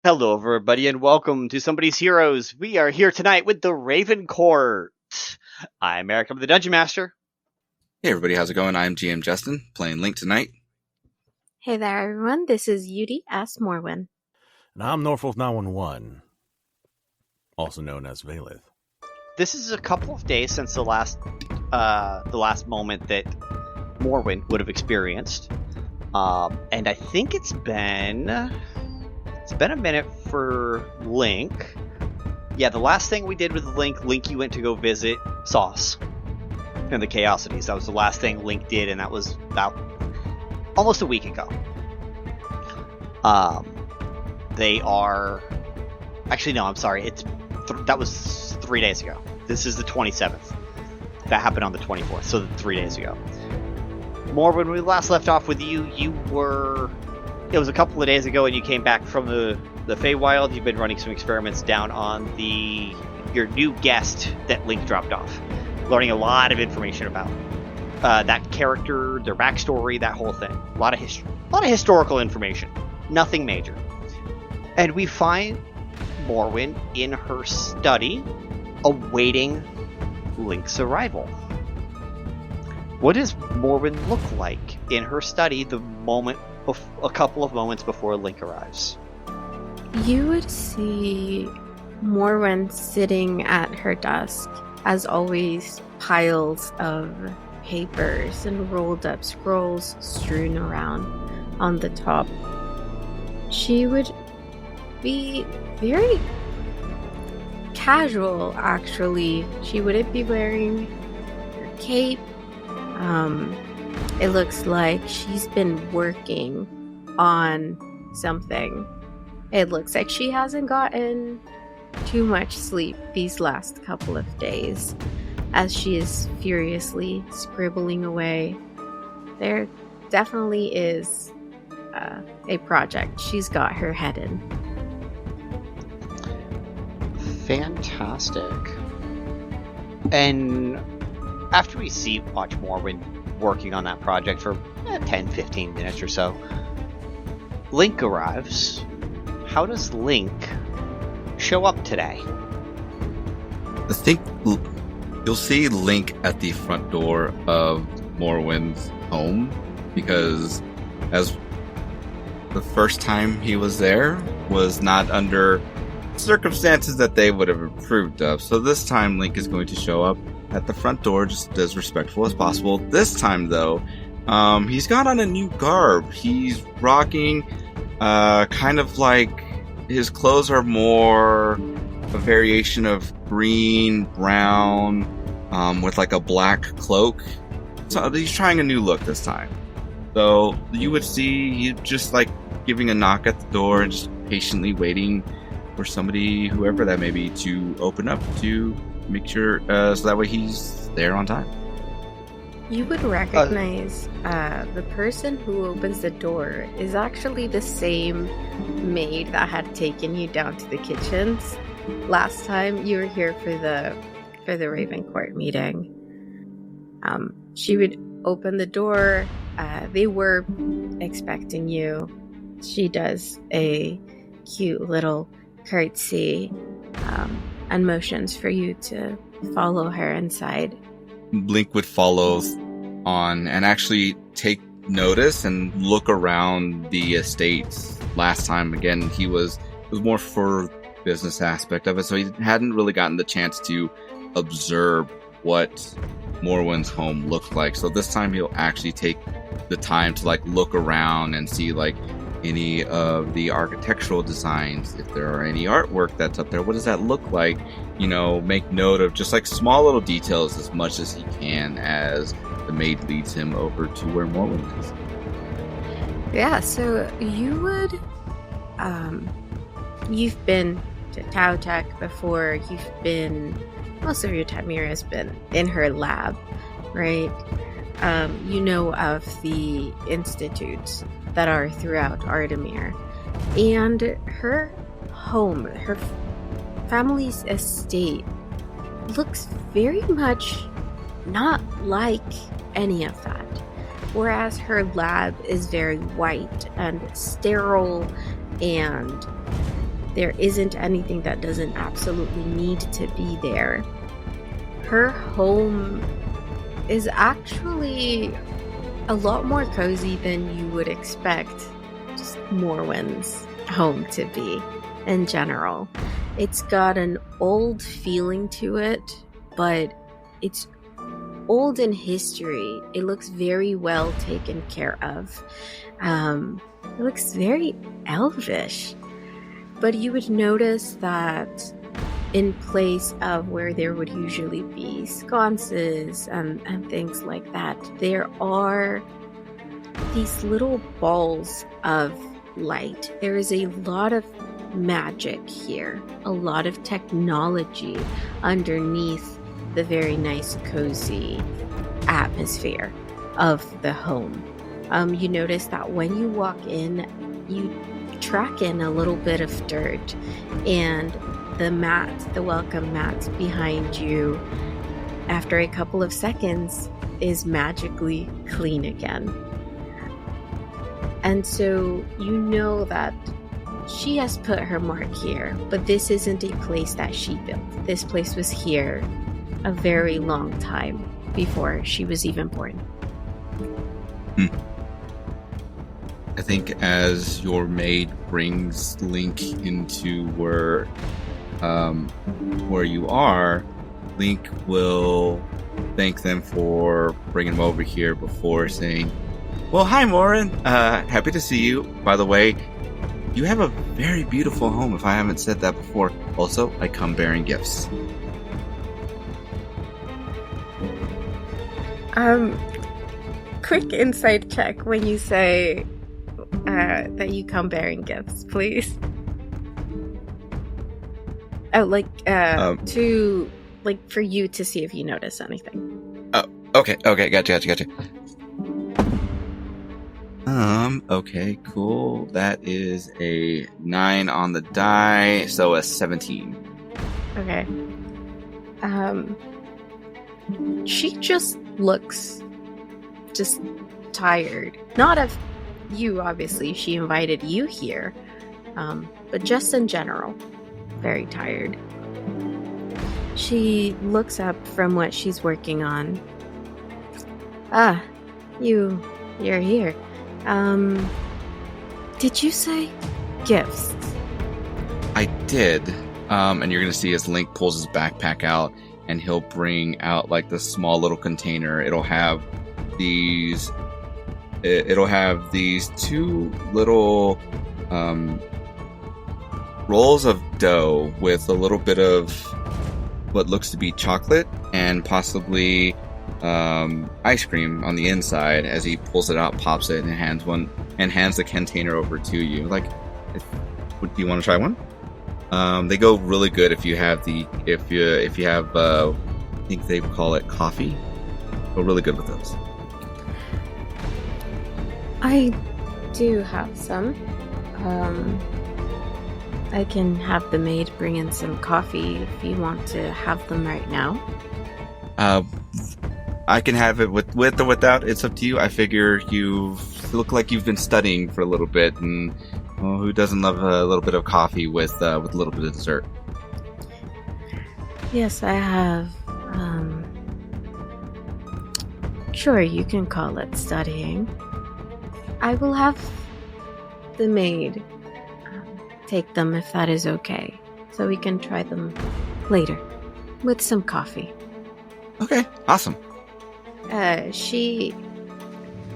Hello, everybody, and welcome to Somebody's Heroes. We are here tonight with the Ravencourt. I'm Eric, I'm the Dungeon Master. Hey everybody, how's it going? I'm GM Justin, playing Link tonight. Hey there, everyone. This is Yuri as Morwen. And I'm Northwolf 911, also known as Vaelith. This is a couple of days since the last moment that Morwen would have experienced, and I think it's been a minute for Link. Yeah, the last thing we did with Link, you went to go visit Sauce and the Chaosities. That was the last thing Link did, and that was about almost a week ago. They are... Actually, no, I'm sorry. That was 3 days ago. This is the 27th. That happened on the 24th, so 3 days ago. More, when we last left off with you, it was a couple of days ago, and you came back from the Feywild. You've been running some experiments down on your new guest that Link dropped off. Learning a lot of information about that character, their backstory, that whole thing. A lot of historical information. Nothing major. And we find Morwen in her study, awaiting Link's arrival. What does Morwen look like in her study a couple of moments before Link arrives? You would see Morwen sitting at her desk, as always, piles of papers and rolled up scrolls strewn around on the top. She would be very casual, actually. She wouldn't be wearing her cape. It looks like she's been working on something. It looks like she hasn't gotten too much sleep these last couple of days, as she is furiously scribbling away. There definitely is a project she's got her head in. Fantastic. And after we watch Morwen working on that project for 10-15 minutes or so, Link arrives. How does Link show up today? I think you'll see Link at the front door of Morwen's home, because as the first time he was there was not under circumstances that they would have approved of. So this time Link is going to show up at the front door just as respectful as possible. This time though, he's got on a new garb. He's rocking kind of like his clothes are more a variation of green, brown, with like a black cloak. So he's trying a new look this time. So you would see he just like giving a knock at the door and just patiently waiting for somebody, whoever that may be, to open up to make sure so that way he's there on time. You would recognize the person who opens the door is actually the same maid that had taken you down to the kitchens last time you were here for the Ravencourt meeting. She would open the door. They were expecting you. She does a cute little curtsy and motions for you to follow her inside. Link would follow on and actually take notice and look around the estates. Last time, again, it was more for business aspect of it, so he hadn't really gotten the chance to observe what Morwen's home looked like. So this time he'll actually take the time to like look around and see like any of the architectural designs, if there are any artwork that's up there, what does that look like? Make note of just like small little details as much as he can as the maid leads him over to where Morwen is. Yeah, so you would you've been to Tautek before. Most of your time here has been in her lab, right? You know of the institutes that are throughout Ardamir, and her home, her family's estate, looks very much not like any of that. Whereas her lab is very white and sterile and there isn't anything that doesn't absolutely need to be there. Her home is actually a lot more cozy than you would expect just Morwen's home to be in general. It's got an old feeling to it, but it's old in history. It looks very well taken care of. It looks very elvish. But you would notice that in place of where there would usually be sconces and things like that, there are these little balls of light. There is a lot of magic here, a lot of technology underneath the very nice, cozy atmosphere of the home. You notice that when you walk in, you track in a little bit of dirt, and the welcome mat behind you, after a couple of seconds, is magically clean again. And so you know that she has put her mark here, but this isn't a place that she built. This place was here a very long time before she was even born. I think as your maid brings Link into where you are, Link will thank them for bringing him over here before saying, "Well, hi, Morwen. Happy to see you. By the way, you have a very beautiful home, if I haven't said that before. Also, I come bearing gifts." Quick insight check when you say that you come bearing gifts, please. Oh, to for you to see if you notice anything. Oh, okay, gotcha. Okay, cool. That is a 9 on the die, so a 17. Okay. She just looks tired. Not of you, obviously. She invited you here. But just in general, very tired. She looks up from what she's working on. Ah, you're here. Did you say gifts? I did. And you're going to see as Link pulls his backpack out, and he'll bring out like this small little container. It'll have these two little rolls of dough with a little bit of what looks to be chocolate and possibly ice cream on the inside. As he pulls it out, pops it, and hands the container over to you. Like, do you want to try one? They go really good if you have I think they call it coffee. Go really good with those. I do have some. I can have the maid bring in some coffee if you want to have them right now. I can have it with or without. It's up to you. I figure you look like you've been studying for a little bit, and who doesn't love a little bit of coffee with a little bit of dessert? Yes, I have. Sure, you can call it studying. I will have the maid take them if that is okay, so we can try them later with some coffee. Okay, awesome. She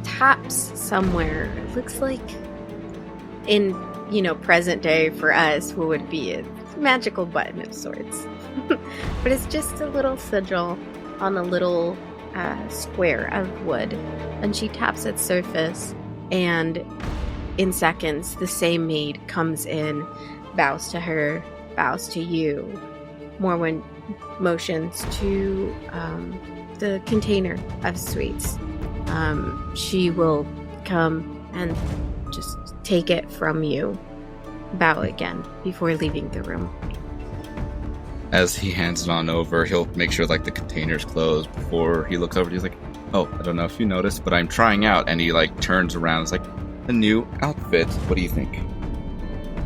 taps somewhere. It looks like in, present day for us, what would be a magical button of sorts. But it's just a little sigil on a little square of wood. And she taps its surface, and in seconds, the same maid comes in, bows to her, bows to you. Morwen motions to the container of sweets. She will come and just take it from you, bow again before leaving the room. As he hands it on over, he'll make sure the container's closed before he looks over. He's like, "Oh, I don't know if you noticed, but I'm trying out." And he turns around. It's like, "A new outfit. What do you think?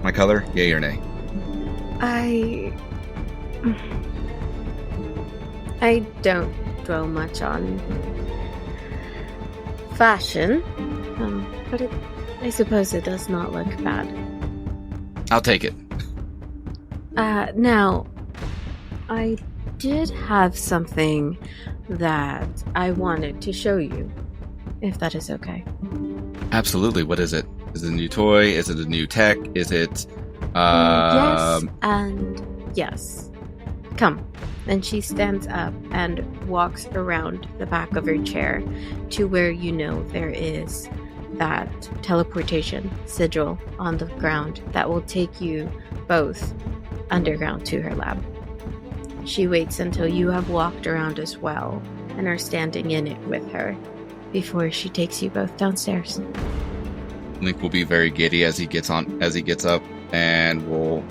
My color? Yay or nay?" I don't dwell much on fashion, but I suppose it does not look bad. I'll take it. Now, I did have something that I wanted to show you, if that is okay. Absolutely. What is it? Is it a new toy? Is it a new tech? Is it... Yes and yes. Come. And she stands up and walks around the back of her chair to where you know there is that teleportation sigil on the ground that will take you both underground to her lab. She waits until you have walked around as well and are standing in it with her before she takes you both downstairs. Link will be very giddy as he gets up, and will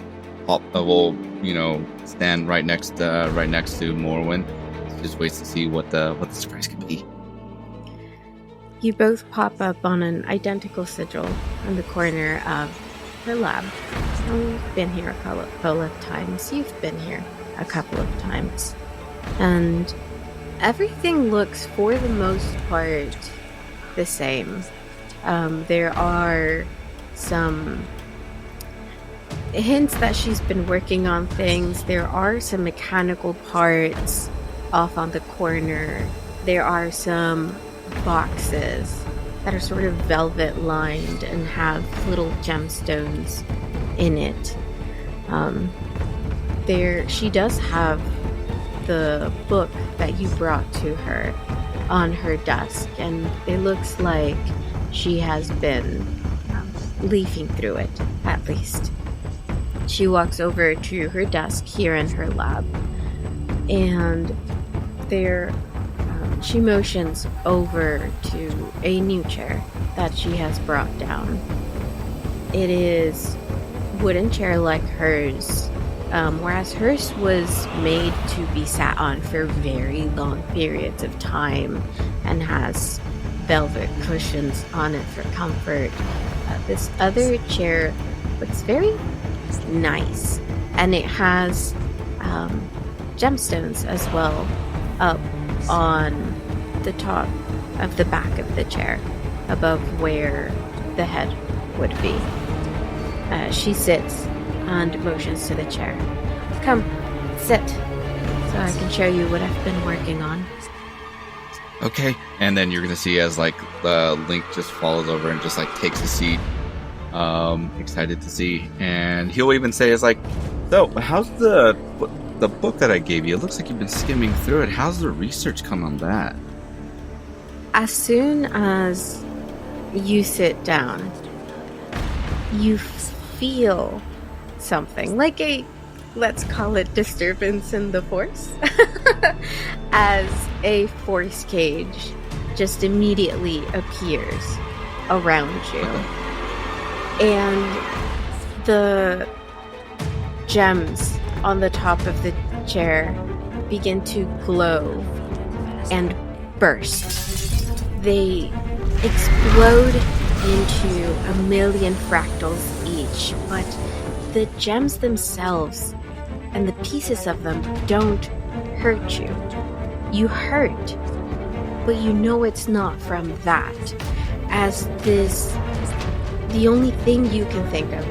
stand right next to Morwen. Just waits to see what the surprise could be. You both pop up on an identical sigil in the corner of her lab. We've been here a couple of times. You've been here a couple of times. And everything looks, for the most part, the same. There are some hints that she's been working on things. There are some mechanical parts off on the corner. There are some boxes that are sort of velvet lined and have little gemstones in it. She does have the book that you brought to her on her desk, and it looks like she has been leafing through it, at least. She walks over to her desk here in her lab, and she motions over to a new chair that she has brought down. It is wooden chair like hers, whereas hers was made to be sat on for very long periods of time and has velvet cushions on it for comfort. This other chair looks very nice, and it has gemstones as well up on the top of the back of the chair above where the head would be. She sits and motions to the chair. Come, sit, so I can show you what I've been working on. Okay. And then you're gonna see as Link just follows over and just takes a seat, excited to see, and he'll even say so how's the book that I gave you? It looks like you've been skimming through it. How's the research come on that? As soon as you sit down, you feel something like let's call it disturbance in the force, as a force cage just immediately appears around you. And the gems on the top of the chair begin to glow and burst. They explode into a million fractals each, but the gems themselves and the pieces of them don't hurt you. You hurt, but you know it's not from that, as the only thing you can think of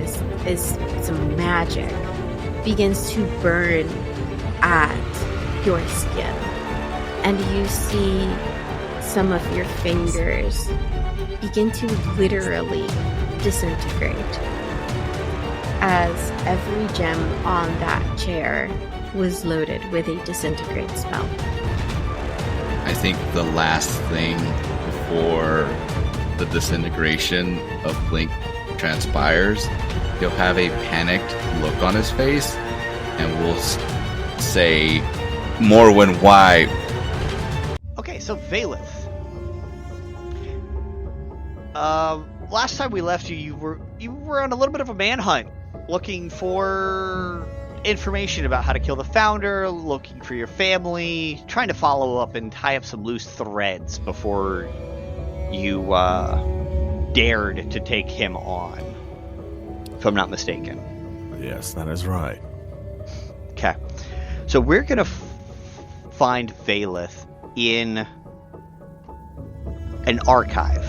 is some magic begins to burn at your skin, and you see some of your fingers begin to literally disintegrate as every gem on that chair was loaded with a disintegrate spell. I think the last thing before the disintegration of Link transpires, he'll have a panicked look on his face and will say, Morwen, why? Okay, so Vaelith. Last time we left you, you were on a little bit of a manhunt, looking for information about how to kill the founder, looking for your family, trying to follow up and tie up some loose threads before you dared to take him on, if I'm not mistaken. Yes, that is right. Okay. So we're going to find Vaelith in an archive.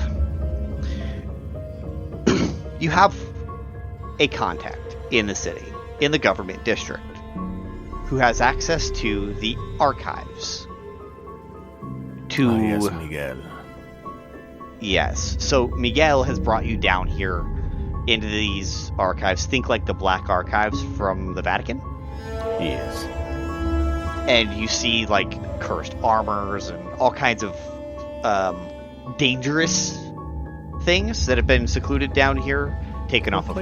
You have a contact in the city, in the government district, who has access to the archives. Yes, Miguel. Yes. So Miguel has brought you down here into these archives. Think like the Black Archives from the Vatican. Yes. And you see like cursed armors and all kinds of dangerous things that have been secluded down here, taken off of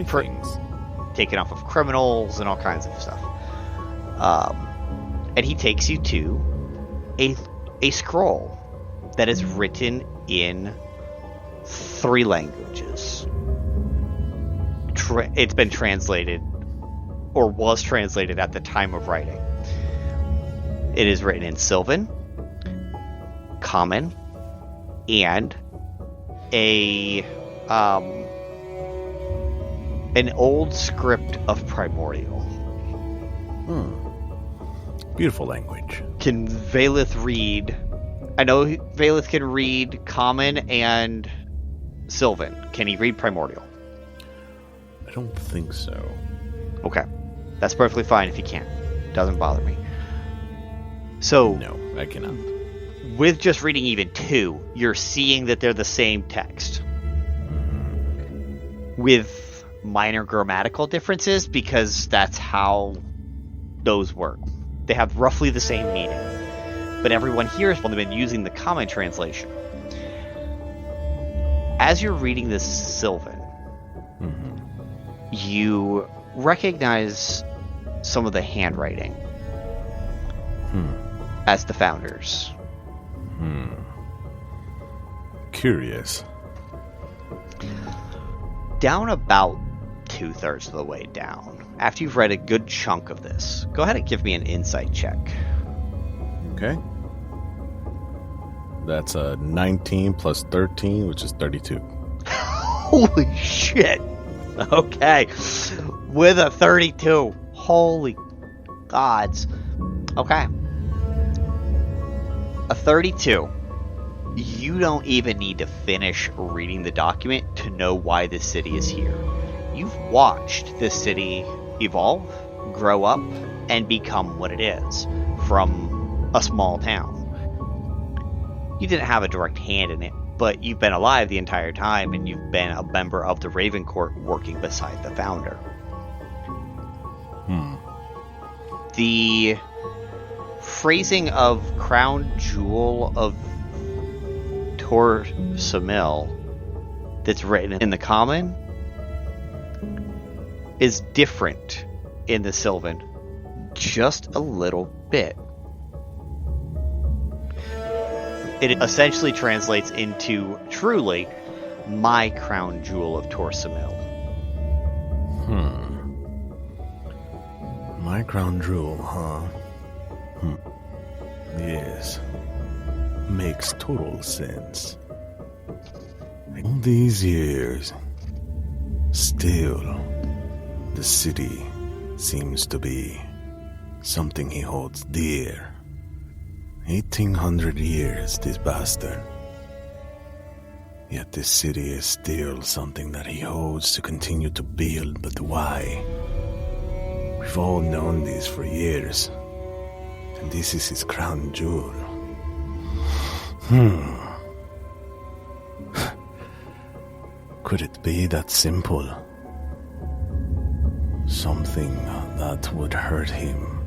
criminals and all kinds of stuff. And he takes you to a scroll that is written in 3 languages. It's been translated, or was translated at the time of writing. It is written in Sylvan, Common, and an old script of Primordial. Beautiful language. Can Vaelith read? I know Vaelith can read Common and Sylvan. Can he read Primordial? I don't think so. Okay. That's perfectly fine if you can't. Doesn't bother me. So, No, I cannot. with just reading even 2, you're seeing that they're the same text. With minor grammatical differences, because that's how those work. They have roughly the same meaning. But everyone here has only been using the common translation. As you're reading this Sylvan, you recognize some of the handwriting as the founders. Curious. Down about 2/3 of the way down, after you've read a good chunk of this, go ahead and give me an insight check. Okay. That's a 19 plus 13, which is 32. Holy shit! Okay. With a 32. Holy gods. Okay. A 32. You don't even need to finish reading the document to know why this city is here. You've watched this city evolve, grow up, and become what it is from a small town. You didn't have a direct hand in it, but you've been alive the entire time, and you've been a member of the Ravencourt working beside the founder. The phrasing of Crown Jewel of Tor Samil that's written in the Common is different in the Sylvan, just a little bit. It essentially translates into truly my crown jewel of Tor Samil. My crown jewel, huh? Yes. Makes total sense. All these years, still, the city seems to be something he holds dear. 1800 years, this bastard. Yet this city is still something that he holds to continue to build, but why? We've all known this for years, and this is his crown jewel. Could it be that simple? Something that would hurt him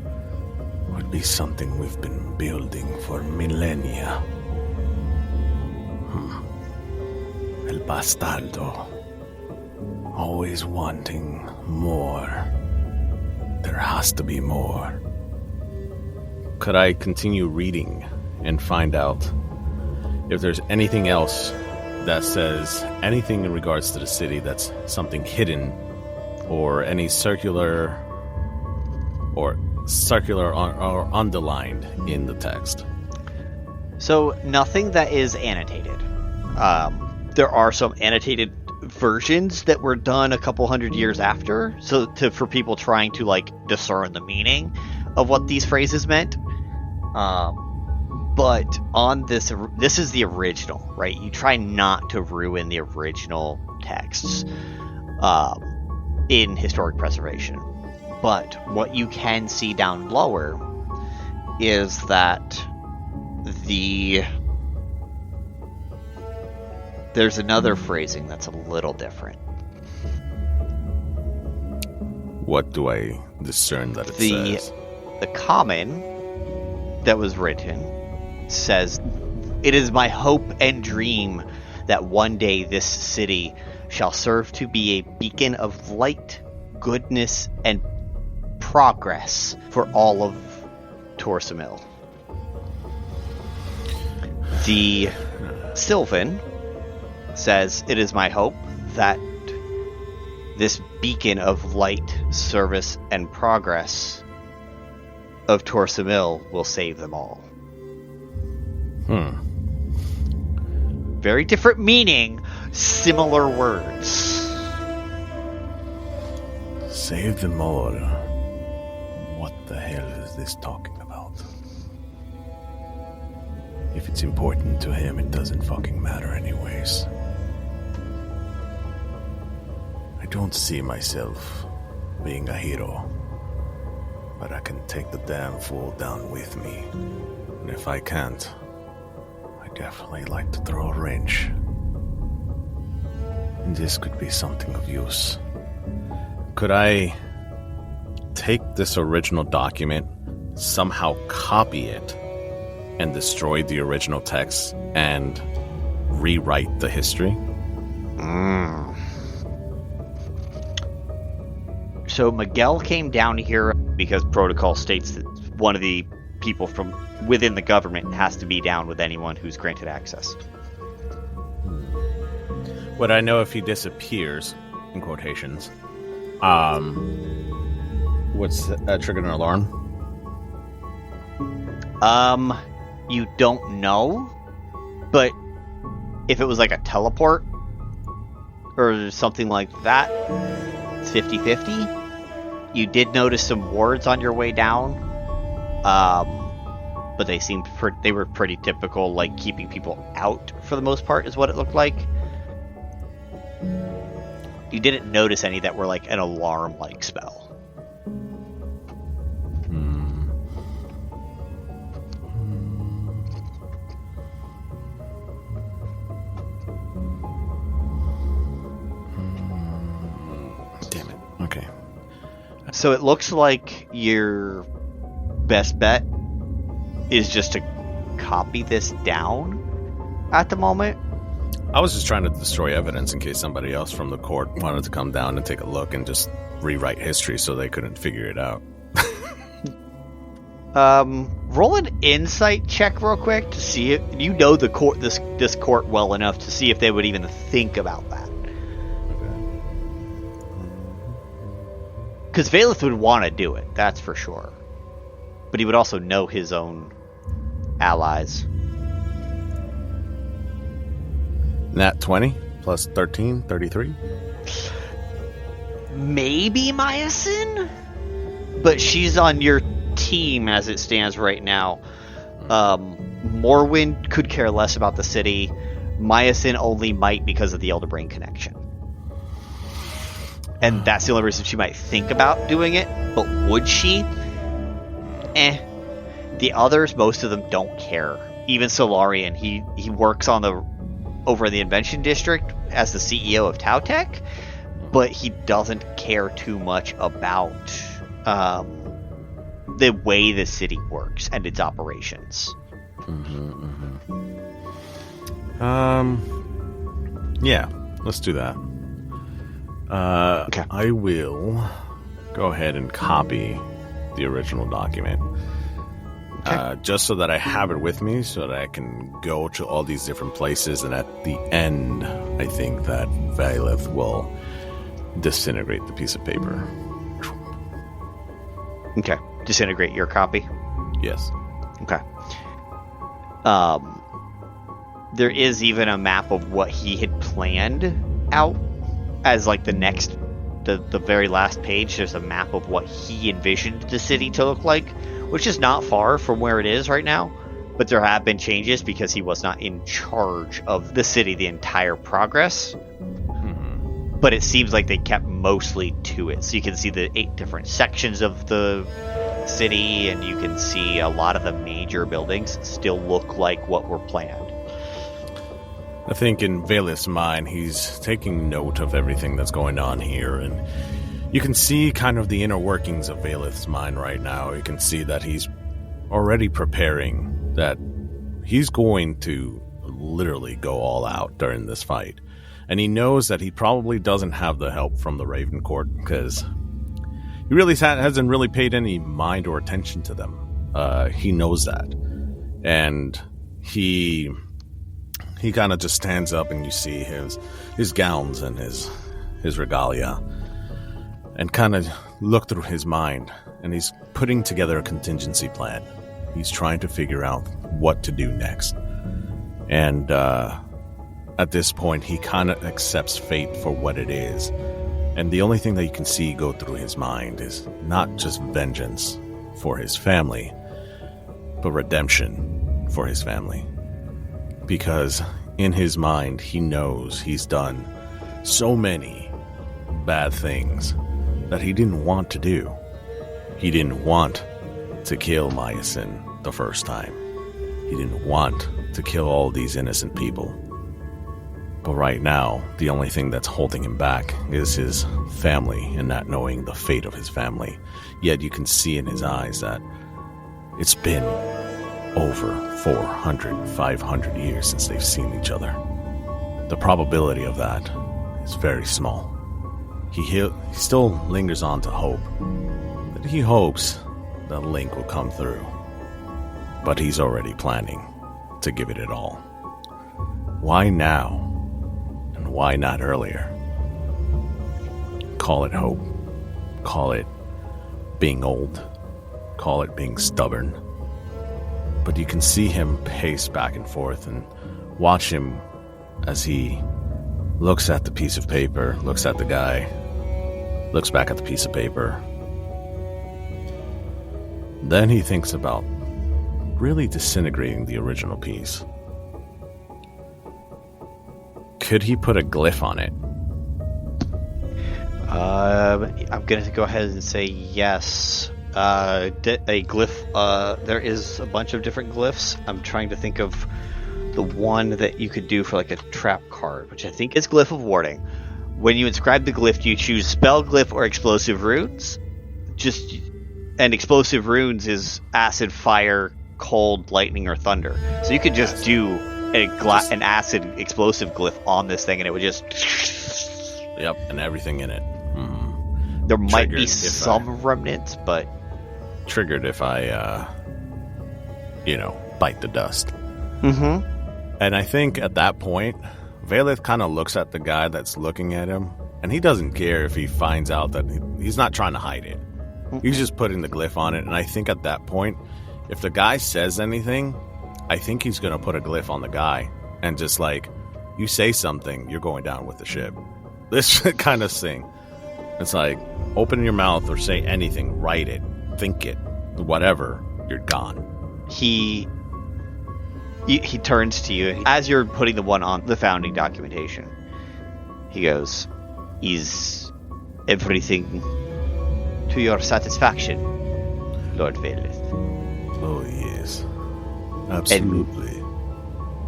would be something we've been building for millennia. El bastardo. Always wanting more. There has to be more. Could I continue reading and find out if there's anything else that says anything in regards to the city that's something hidden, or any circular or underlined in the text? So nothing that is annotated. There are some annotated versions that were done a couple hundred years after, so for people trying to like discern the meaning. of what these phrases meant. But on this is the original, right? You try not to ruin the original texts in historic preservation. But what you can see down lower is that there's another phrasing that's a little different. What do I discern that it says? The common that was written says, "It is my hope and dream that one day this city shall serve to be a beacon of light, goodness, and progress for all of Torsamil." The Sylvan says, "It is my hope that this beacon of light, service, and progress of Torsamil will save them all." Very different meaning, similar words. Save them all. What the hell is this talking about? If it's important to him, it doesn't fucking matter anyways. I don't see myself being a hero, but I can take the damn fool down with me. And if I can't, I definitely like to throw a wrench. And this could be something of use. Could I take this original document, somehow copy it, and destroy the original text and rewrite the history? So Miguel came down here because protocol states that one of the people from within the government has to be down with anyone who's granted access. Would I know if he disappears, in quotations, what's triggered an alarm? You don't know, but if it was like a teleport or something like that, it's 50-50. You did notice some wards on your way down, but they seemed they were pretty typical, like keeping people out for the most part is what it looked like. You didn't notice any that were like an alarm-like spell. Damn it. Okay. So it looks like your best bet is just to copy this down at the moment. I was just trying to destroy evidence in case somebody else from the court wanted to come down and take a look and just rewrite history so they couldn't figure it out. Roll an insight check real quick to see if you know the court, this court well enough to see if they would even think about that. Because Vaelith would want to do it, that's for sure. But he would also know his own allies. Nat 20 plus 13, 33. Maybe Myasin? But she's on your team as it stands right now. Morwen could care less about the city. Myasin only might because of the Elder Brain connection. And that's the only reason she might think about doing it. But would she? The others, most of them don't care. Even Solarian, he works on over in the Invention District as the CEO of Tautech, but he doesn't care too much about the way the city works and its operations. Yeah, let's do that. Okay. I will go ahead and copy the original document. Okay. Just so that I have it with me, so that I can go to all these different places, and at the end, I think that Vaelith will disintegrate the piece of paper. Okay. Disintegrate your copy? Yes. Okay. There is even a map of what he had planned out as like the next the very last page, there's a map of what he envisioned the city to look like, which is not far from where it is right now. But there have been changes because he was not in charge of the city the entire progress. Mm-hmm. But it seems like they kept mostly to it. So you can see the 8 different sections of the city, and you can see a lot of the major buildings still look like what were planned. I think in Vaelith's mind, he's taking note of everything that's going on here, and you can see kind of the inner workings of Vaelith's mind right now. You can see that he's already preparing, that he's going to literally go all out during this fight. And he knows that he probably doesn't have the help from the Ravencourt, because he really hasn't really paid any mind or attention to them. He knows that. And he kind of just stands up, and you see his gowns and his regalia, and kind of look through his mind, and he's putting together a contingency plan. He's trying to figure out what to do next. And at this point, he kind of accepts fate for what it is. And the only thing that you can see go through his mind is not just vengeance for his family, but redemption for his family. Because in his mind, he knows he's done so many bad things that he didn't want to do. He didn't want to kill Myosin the first time. He didn't want to kill all these innocent people. But right now, the only thing that's holding him back is his family and not knowing the fate of his family. Yet you can see in his eyes that it's been over 400, 500 years since they've seen each other. The probability of that is very small. He still lingers on to hope. That he hopes that Link will come through. But he's already planning to give it all. Why now? And why not earlier? Call it hope. Call it being old. Call it being stubborn. But you can see him pace back and forth, and watch him as he looks at the piece of paper, looks at the guy, looks back at the piece of paper. Then he thinks about really disintegrating the original piece. Could he put a glyph on it? I'm going to go ahead and say yes. A glyph, there is a bunch of different glyphs. I'm trying to think of the one that you could do for like a trap card, which I think is Glyph of Warding. When you inscribe the glyph, you choose spell, glyph, or explosive runes. And explosive runes is acid, fire, cold, lightning, or thunder. So you could just do an acid explosive glyph on this thing, and it would just... Yep, and everything in it. Mm-hmm. There might be some remnants, but... Triggered if I, bite the dust. Mm-hmm. And I think at that point, Vaelith kind of looks at the guy that's looking at him, and he doesn't care if he finds out that he's not trying to hide it. He's just putting the glyph on it, and I think at that point, if the guy says anything, I think he's going to put a glyph on the guy, and just like, you say something, you're going down with the ship. This kind of thing. It's like, open your mouth or say anything, write it, think it, whatever, you're gone. He turns to you, as you're putting the one on the founding documentation. He goes, "Is everything to your satisfaction, Lord Vaelith?" Oh, yes. Absolutely.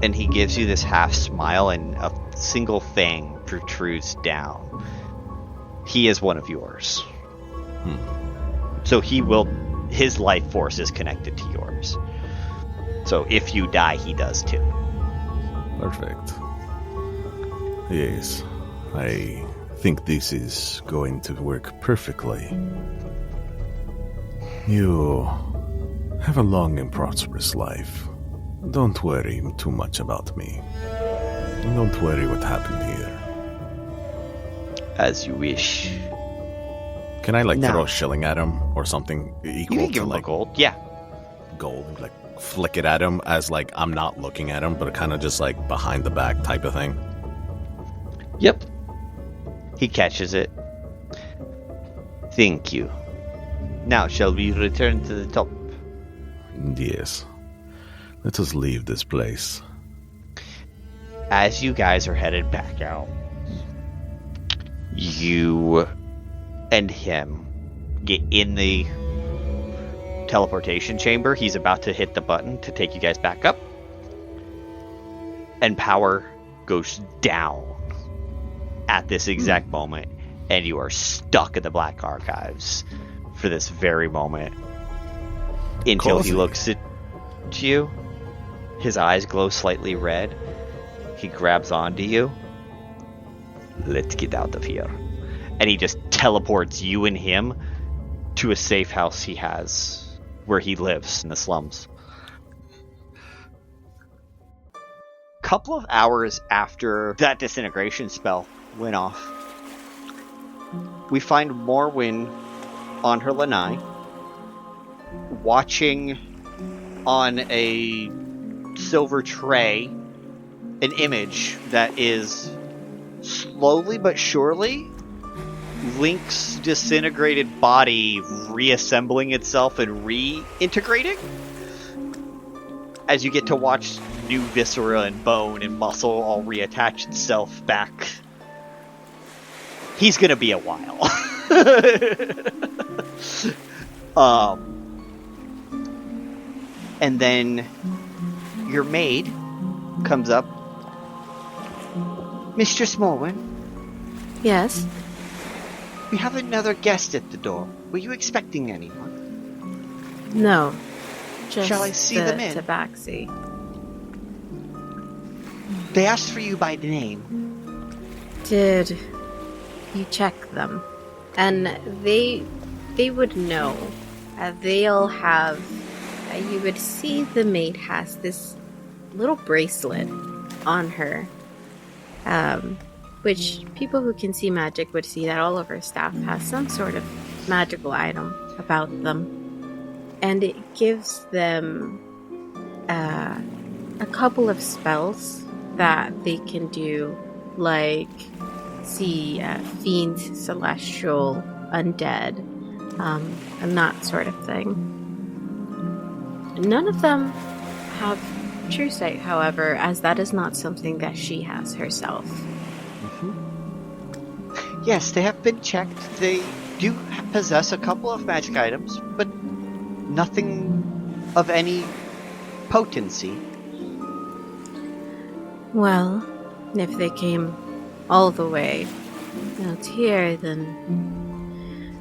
And he gives you this half smile, and a single fang protrudes down. He is one of yours. So his life force is connected to yours. So if you die, he does too. Perfect. Yes, I think this is going to work perfectly. You have a long and prosperous life. Don't worry too much about me. Don't worry what happened here. As you wish. Can I throw a shilling at him or something equal You can give to him a gold. Yeah. Gold, flick it at him as I'm not looking at him, but kind of just behind the back type of thing. Yep. He catches it. Thank you. Now, shall we return to the top? Yes. Let us leave this place. As you guys are headed back out, you and him get in the teleportation chamber. He's about to hit the button to take you guys back up. And power goes down at this exact moment. And you are stuck in the Black Archives for this very moment. Until he looks at you. His eyes glow slightly red. He grabs onto you. Let's get out of here. And he just teleports you and him to a safe house he has where he lives in the slums. Couple of hours after that disintegration spell went off, we find Morwen on her lanai, watching on a silver tray an image that is slowly but surely Link's disintegrated body reassembling itself and reintegrating. As you get to watch new viscera and bone and muscle all reattach itself back. He's gonna be a while. And then your maid comes up. Mistress Morwen, Yes? we have another guest at the door. Were you expecting anyone? No. Just Shall I see them in? Tabaxi. They asked for you by name. Did you check them? And they would know. They'll have... you would see the maid has this little bracelet on her. Which people who can see magic would see that all of her staff has some sort of magical item about them. And it gives them a couple of spells that they can do, like see fiend, celestial, undead, and that sort of thing. None of them have true sight, however, as that is not something that she has herself. Yes, they have been checked. They do possess a couple of magic items, but nothing of any potency. Well, if they came all the way out here, then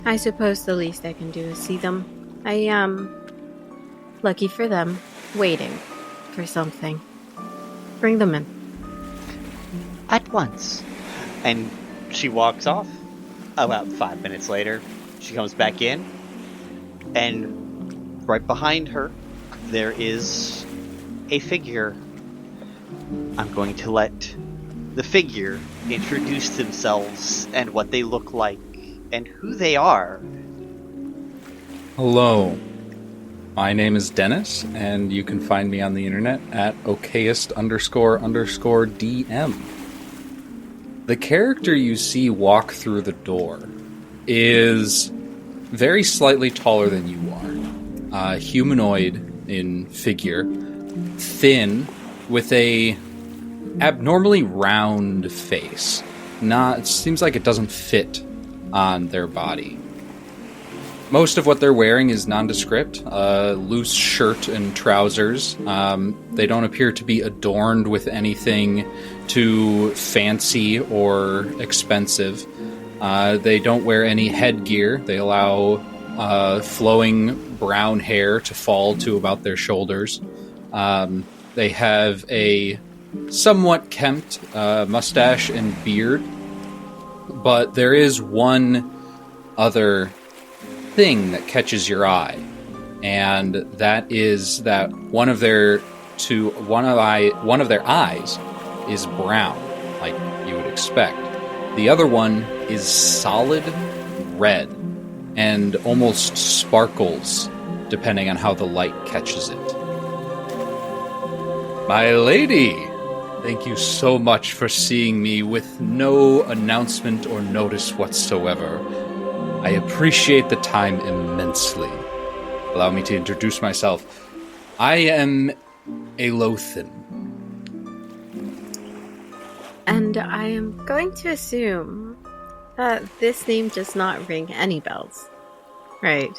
I suppose the least I can do is see them. I am, lucky for them, waiting for something. Bring them in. At once. And she walks off. About 5 minutes later, she comes back in, and right behind her, there is a figure. I'm going to let the figure introduce themselves and what they look like and who they are. Hello. My name is Dennis, and you can find me on the internet at okayest__DM. The character you see walk through the door is very slightly taller than you are. Humanoid in figure, thin, with a abnormally round face. It seems like it doesn't fit on their body. Most of what they're wearing is nondescript, loose shirt and trousers. They don't appear to be adorned with anything too fancy or expensive. They don't wear any headgear. They allow flowing brown hair to fall to about their shoulders. They have a somewhat kempt mustache and beard. But there is one other thing that catches your eye, and that is that one of their eyes is brown, like you would expect. The other one is solid red and almost sparkles depending on how the light catches it. My lady, thank you so much for seeing me with no announcement or notice whatsoever. I appreciate the time immensely. Allow me to introduce myself. I am Aelothin. And I am going to assume that this name does not ring any bells. Right.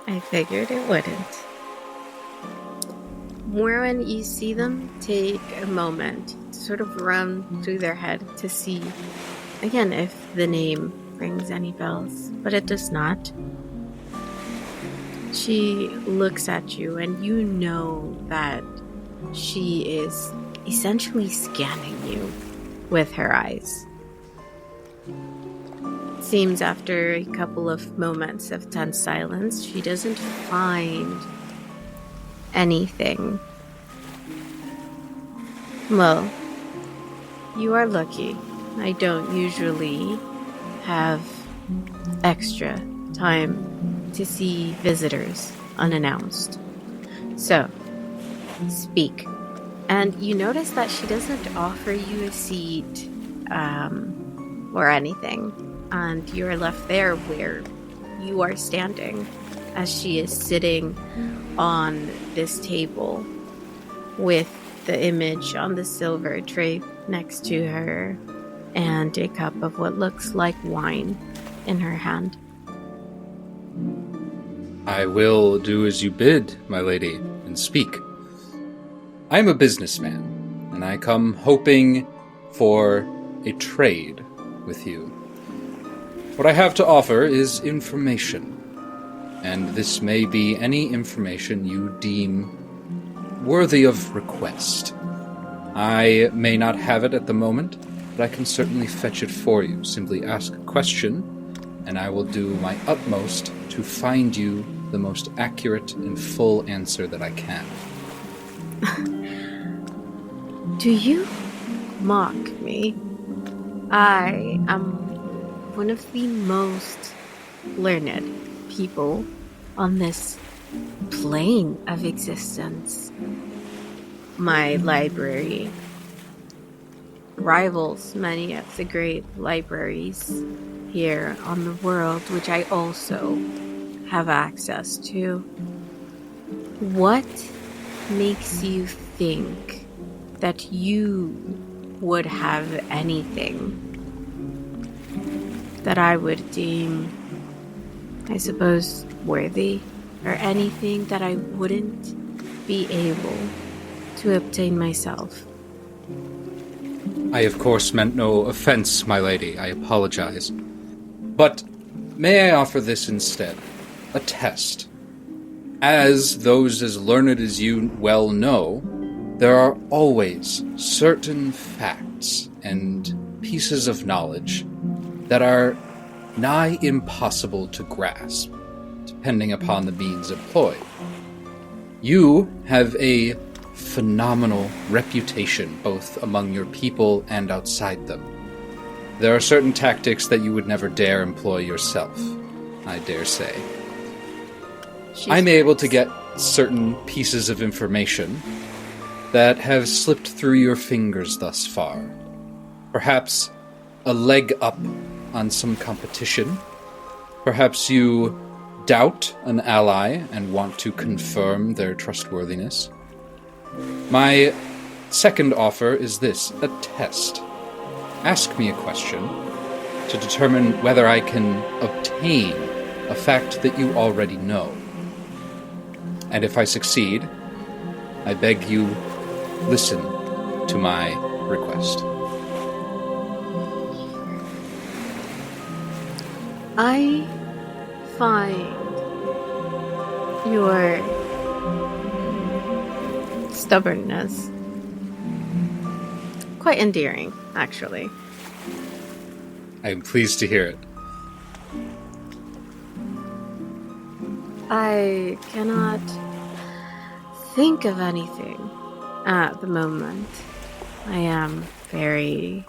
I figured it wouldn't. Morwen, you see them take a moment to sort of run through their head to see, again, if the name rings any bells, but it does not. She looks at you, and you know that she is essentially scanning you with her eyes. Seems after a couple of moments of tense silence, she doesn't find anything. Well, you are lucky. I don't usually have extra time to see visitors unannounced. So, speak. And you notice that she doesn't offer you a seat or anything. And you're left there where you are standing as she is sitting on this table with the image on the silver tray next to her and a cup of what looks like wine in her hand. I will do as you bid, my lady, and speak. I am a businessman, and I come hoping for a trade with you. What I have to offer is information, and this may be any information you deem worthy of request. I may not have it at the moment, but I can certainly fetch it for you. Simply ask a question, and I will do my utmost to find you the most accurate and full answer that I can. Do you mock me? I am one of the most learned people on this plane of existence. My library rivals many of the great libraries here on the world, which I also have access to. What makes you think that you would have anything that I would deem, I suppose, worthy, or anything that I wouldn't be able to obtain myself? I, of course, meant no offense, my lady. I apologize. But may I offer this instead? A test. As those as learned as you well know, there are always certain facts and pieces of knowledge that are nigh impossible to grasp, depending upon the means employed. You have a phenomenal reputation, both among your people and outside them. There are certain tactics that you would never dare employ yourself, I dare say. I'm able to get certain pieces of information that have slipped through your fingers thus far. Perhaps a leg up on some competition. Perhaps you doubt an ally and want to confirm their trustworthiness. My second offer is this, a test. Ask me a question to determine whether I can obtain a fact that you already know. And if I succeed, I beg you listen to my request. I find your stubbornness quite endearing, actually. I am pleased to hear it. I cannot think of anything at the moment. I am very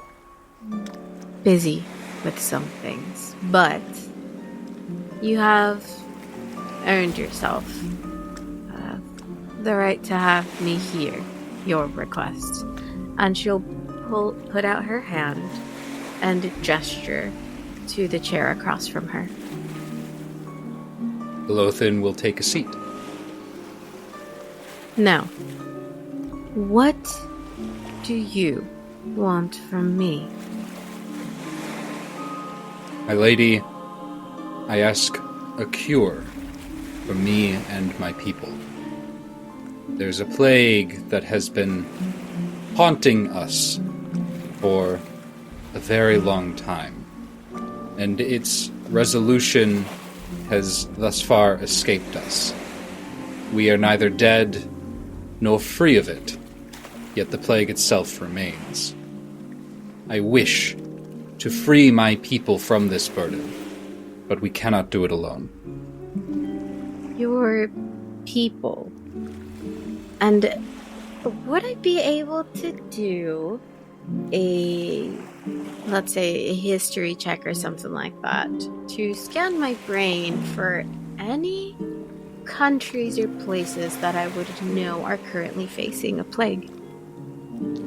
busy with some things, but you have earned yourself the right to have me hear your request. And she'll put out her hand and gesture to the chair across from her. Aelothin will take a seat. Now, what do you want from me? My lady, I ask a cure for me and my people. There's a plague that has been haunting us for a very long time, and its resolution has thus far escaped us. We are neither dead nor free of it, yet the plague itself remains. I wish to free my people from this burden, but we cannot do it alone. Your people. And would I be able to do let's say a history check or something like that, to scan my brain for any countries or places that I would know are currently facing a plague?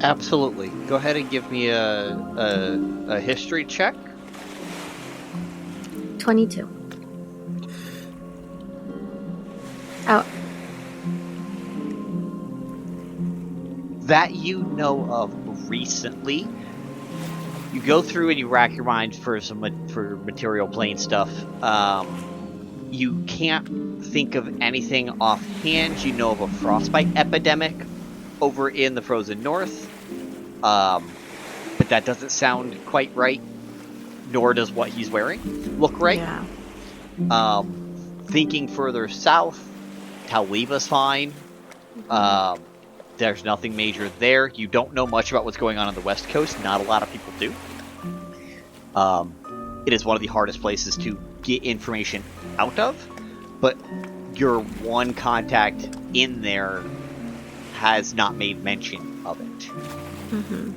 Absolutely. Go ahead and give me a history check. 22. Oh. That you know of recently. You go through and you rack your mind for material plane stuff. You can't think of anything offhand. You know of a frostbite epidemic over in the frozen north, but that doesn't sound quite right. Nor does what he's wearing look right. Yeah. Thinking further south, Taliba's fine. There's nothing major there. You don't know much about what's going on the West Coast. Not a lot of people do. It is one of the hardest places to get information out of, but your one contact in there has not made mention of it. Mm-hmm.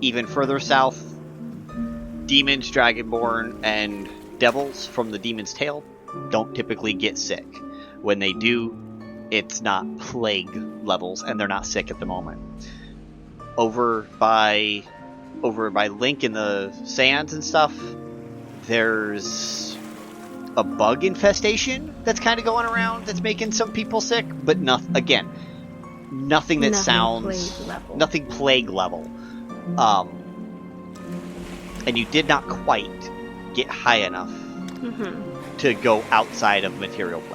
Even further south, demons, dragonborn, and devils from the Demon's Tail don't typically get sick. When they do, it's not plague levels, and they're not sick at the moment. Over by Link in the sands and stuff, there's a bug infestation that's kind of going around that's making some people sick, but nothing that sounds nothing plague level. And you did not quite get high enough to go outside of material plane.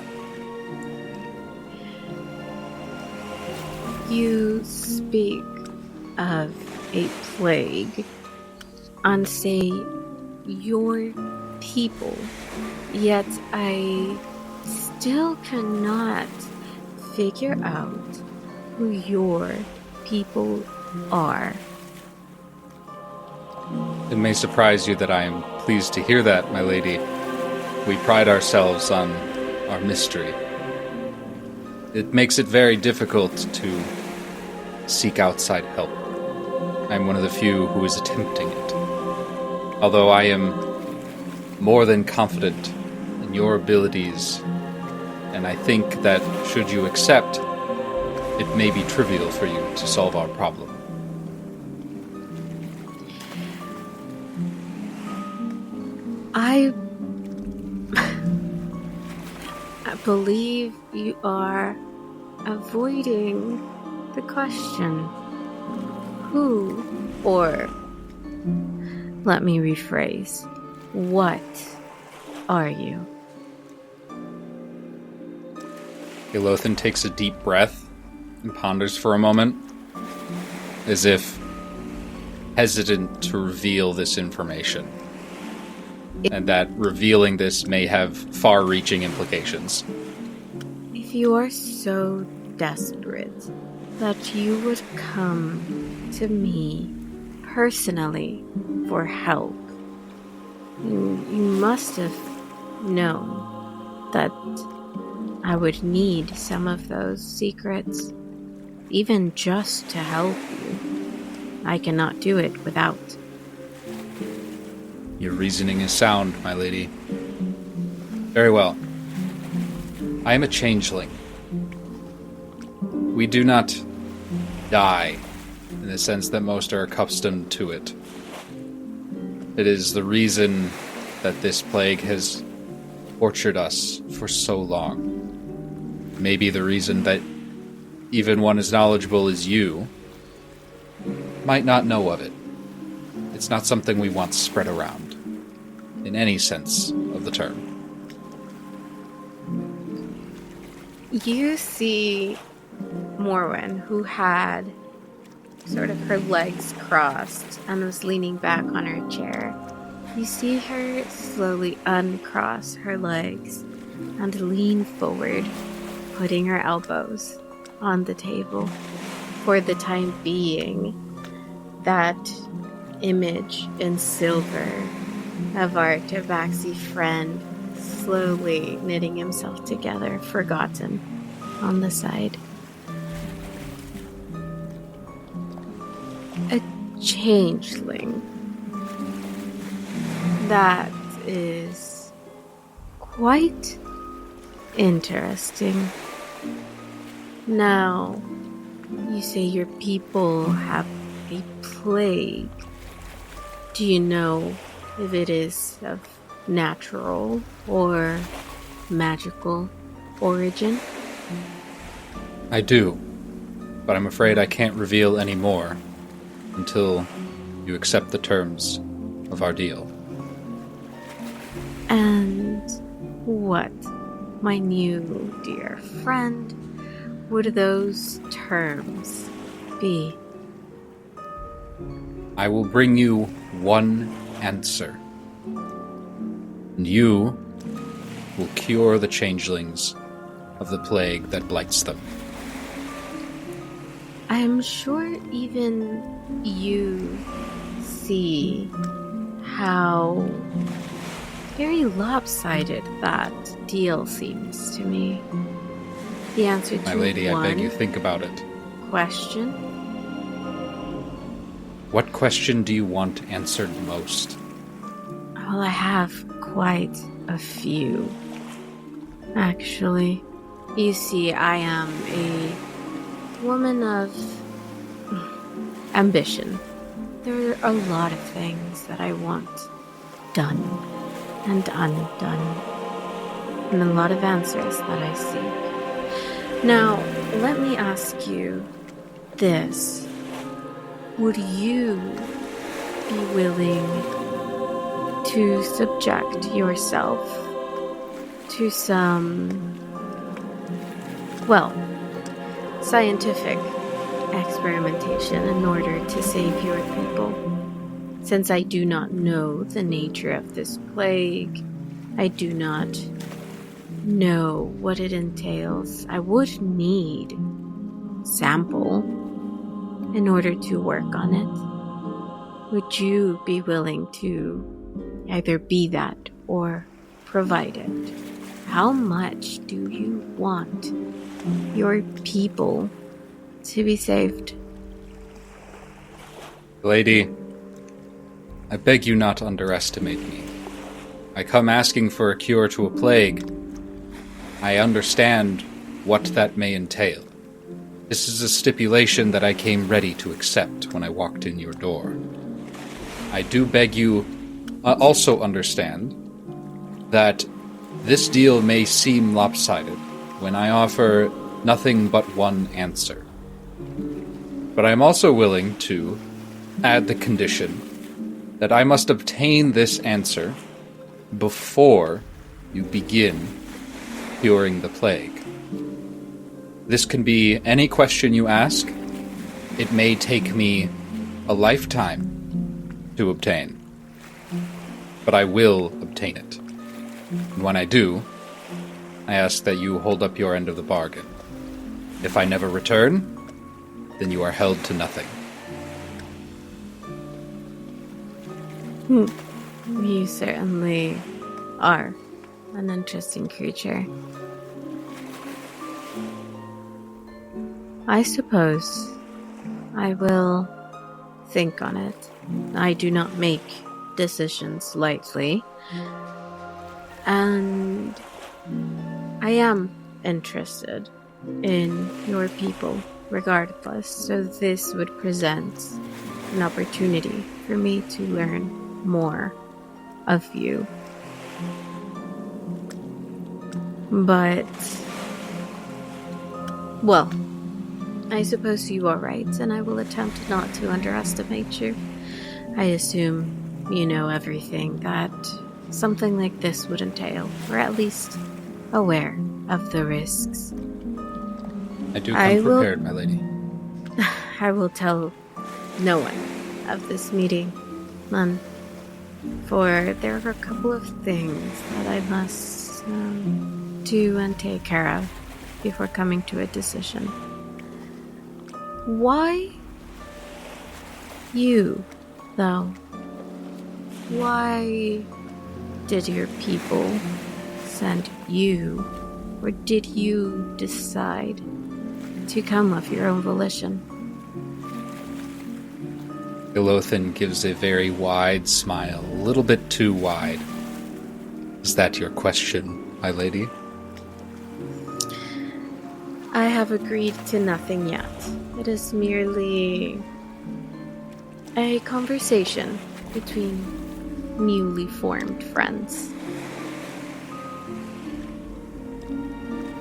You speak of a plague on, say, your people, yet I still cannot figure out who your people are. It may surprise you that I am pleased to hear that, my lady. We pride ourselves on our mystery. It makes it very difficult to seek outside help. I'm one of the few who is attempting it. Although I am more than confident in your abilities, and I think that should you accept, it may be trivial for you to solve our problem. I believe you are avoiding the question. Who, or let me rephrase, what are you? Aelothin takes a deep breath and ponders for a moment, as if hesitant to reveal this information, and that revealing this may have far-reaching implications. If you are so desperate that you would come to me personally for help, you must have known that I would need some of those secrets, even just to help you. I cannot do it without. Your reasoning is sound, my lady. Very well. I am a changeling. We do not die in the sense that most are accustomed to it. It is the reason that this plague has tortured us for so long. Maybe the reason that even one as knowledgeable as you might not know of it. It's not something we want spread around, in any sense of the term. You see Morwen, who had sort of her legs crossed and was leaning back on her chair. You see her slowly uncross her legs and lean forward, putting her elbows on the table. For the time being, that image in silver of our tabaxi friend slowly knitting himself together, forgotten, on the side. A changeling. That is quite interesting. Now, you say your people have a plague. Do you know if it is of natural or magical origin? I do, but I'm afraid I can't reveal any more until you accept the terms of our deal. And what, my new dear friend, would those terms be? I will bring you one answer, and you will cure the changelings of the plague that blights them. I'm sure even you see how very lopsided that deal seems to me. The answer to My lady, one I beg you, think about it. question. What question do you want answered most? Well, I have quite a few. Actually, you see, I am a woman of ambition. There are a lot of things that I want done and undone, and a lot of answers that I seek. Now, let me ask you this. Would you be willing to subject yourself to some, well, scientific experimentation in order to save your people? Since I do not know the nature of this plague, I do not know what it entails. I would need sample in order to work on it. Would you be willing to either be that or provide it? How much do you want your people to be saved? Lady, I beg you not to underestimate me. I come asking for a cure to a plague. I understand what that may entail. This is a stipulation that I came ready to accept when I walked in your door. I do beg you also understand that this deal may seem lopsided when I offer nothing but one answer. But I'm also willing to add the condition that I must obtain this answer before you begin curing the plague. This can be any question you ask. It may take me a lifetime to obtain, but I will obtain it. And when I do, I ask that you hold up your end of the bargain. If I never return, then you are held to nothing. You certainly are an interesting creature. I suppose I will think on it. I do not make decisions lightly. And I am interested in your people regardless, so this would present an opportunity for me to learn more of you. But, well, I suppose you are right, and I will attempt not to underestimate you. I assume you know everything that something like this would entail, or at least aware of the risks. I do come prepared, my lady. I will tell no one of this meeting, none. For there are a couple of things that I must do and take care of before coming to a decision. Why you, though? Why did your people send you, or did you decide to come of your own volition? Aelothin gives a very wide smile, a little bit too wide. Is that your question, my lady? I have agreed to nothing yet. It is merely a conversation between newly formed friends.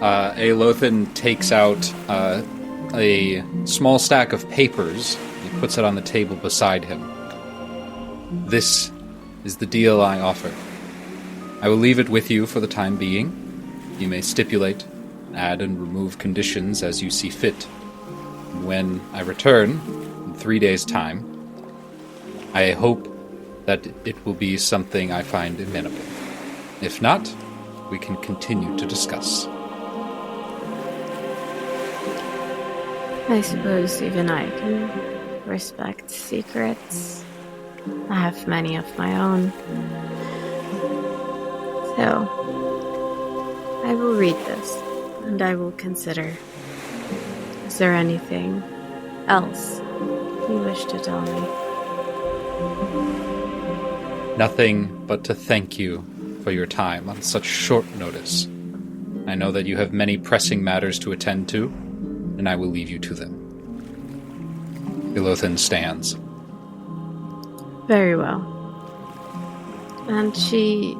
Aelothin takes out a small stack of papers. He puts it on the table beside him. This is the deal I offer. I will leave it with you for the time being. You may stipulate, add and remove conditions as you see fit. When I return, in 3 days' time, I hope that it will be something I find amenable. If not, we can continue to discuss. I suppose even I can respect secrets. I have many of my own. So, I will read this, and I will consider. Is there anything else you wish to tell me? Nothing but to thank you for your time on such short notice. I know that you have many pressing matters to attend to, and I will leave you to them. Aelothin stands. Very well. And she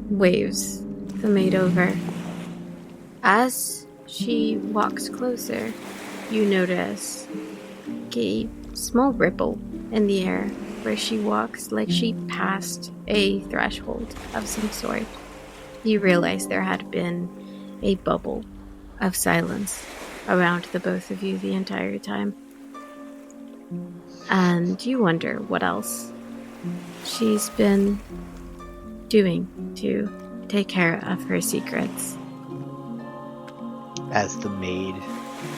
waves the maid over. As she walks closer, you notice a small ripple in the air where she walks, like she passed a threshold of some sort. You realize there had been a bubble of silence around the both of you the entire time. And you wonder what else she's been doing to take care of her secrets. As the maid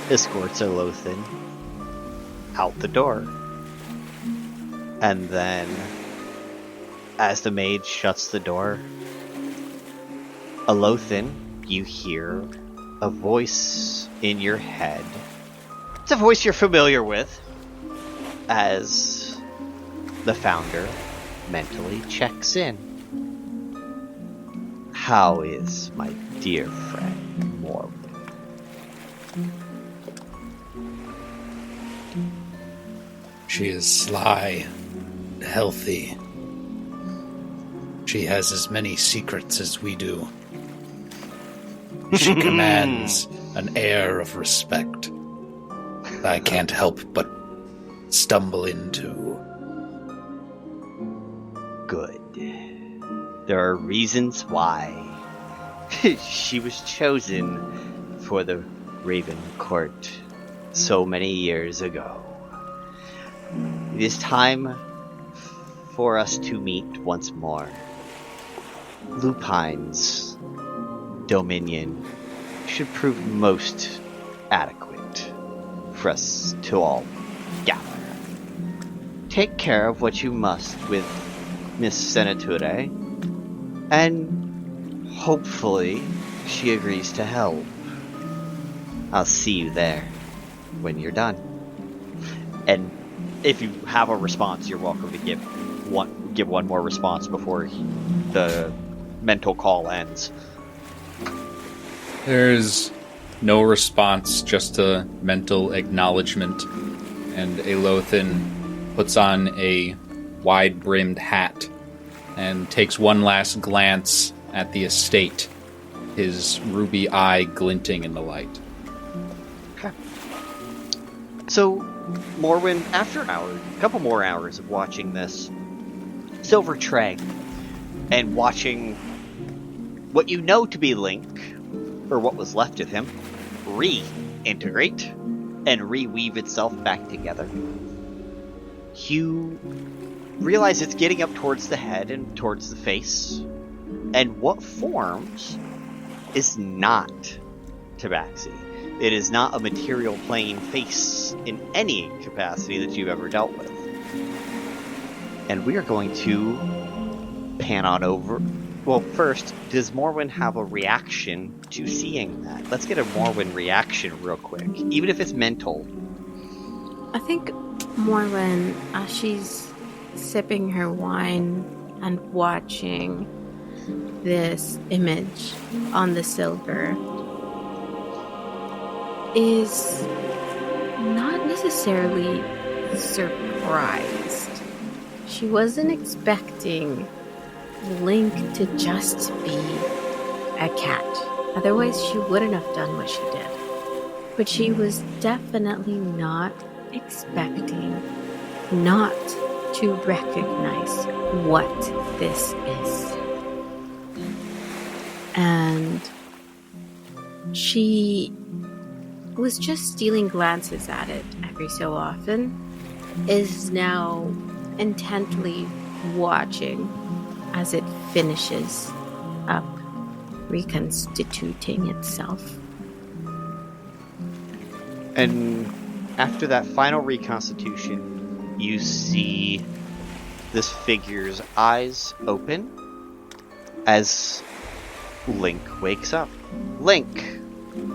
escorts Aelothin out the door. And then, as the maid shuts the door, Aelothin, you hear a voice in your head. It's a voice you're familiar with, as the founder mentally checks in. How is my dear friend Morwen? She is sly, healthy. She has as many secrets as we do. She commands an air of respect I can't help but stumble into. Good. There are reasons why she was chosen for the Ravencourt so many years ago. It is time for us to meet once more. Lupine's dominion should prove most adequate for us to all gather. Take care of what you must with Miss Sanature, and hopefully she agrees to help. I'll see you there when you're done. And if you have a response, you're welcome to give one more response before the mental call ends. There's no response, just a mental acknowledgement, and Aelothin puts on a wide-brimmed hat and takes one last glance at the estate his ruby eye glinting in the light. Okay. So, Morwen, after an hour, a couple more hours of watching this silver tray and watching what you know to be Link, or what was left of him, reintegrate and reweave itself back together, you realize it's getting up towards the head and towards the face, and what forms is not Tabaxi. It is not a material plane face in any capacity that you've ever dealt with. And we are going to pan on over. Well, first, does Morwen have a reaction to seeing that? Let's get a Morwen reaction real quick, even if it's mental. I think Morwen, as she's sipping her wine and watching this image on the silver, is not necessarily surprised. She wasn't expecting Link to just be a cat. Otherwise, she wouldn't have done what she did. But she was definitely not expecting not to recognize what this is. And she was just stealing glances at it every so often, is now intently watching as it finishes up reconstituting itself. And after that final reconstitution, you see this figure's eyes open as Link wakes up. Link,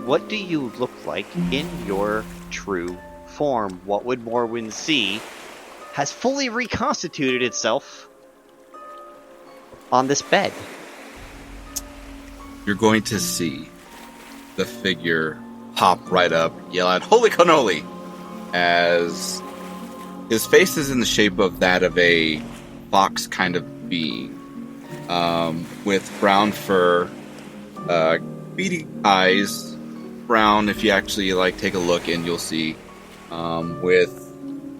what do you look like in your true form? What would Morwen see has fully reconstituted itself on this bed? You're going to see the figure pop right up, yell out, "Holy cannoli!" as his face is in the shape of that of a fox kind of being, with brown fur, beady eyes, brown if you actually take a look and you'll see, with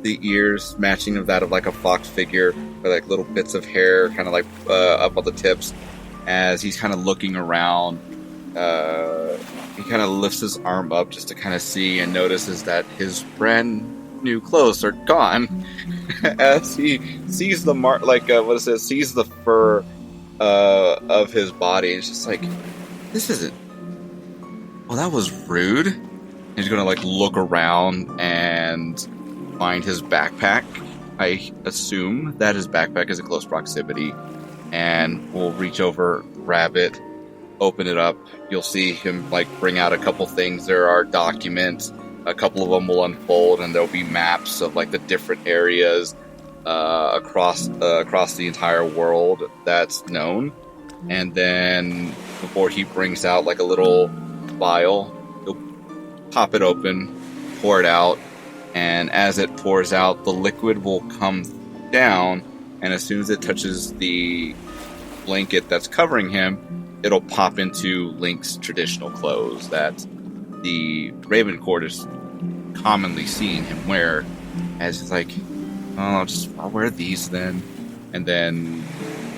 the ears matching of that of like a fox figure, with little bits of hair kind of up on the tips. As he's kind of looking around, he kind of lifts his arm up just to kind of see, and notices that his brand new clothes are gone. As he sees the sees the fur of his body. It's just like, this isn't. Well, that was rude. He's gonna look around and find his backpack. I assume that his backpack is in close proximity, and we'll reach over, grab it, open it up. You'll see him bring out a couple things. There are documents. A couple of them will unfold, and there'll be maps of the different areas across the entire world that's known. And then before he brings out a little vial, he'll pop it open, pour it out, and as it pours out, the liquid will come down, and as soon as it touches the blanket that's covering him, it'll pop into Link's traditional clothes that the Ravencourt is commonly seeing him wear. As he's I'll wear these then. And then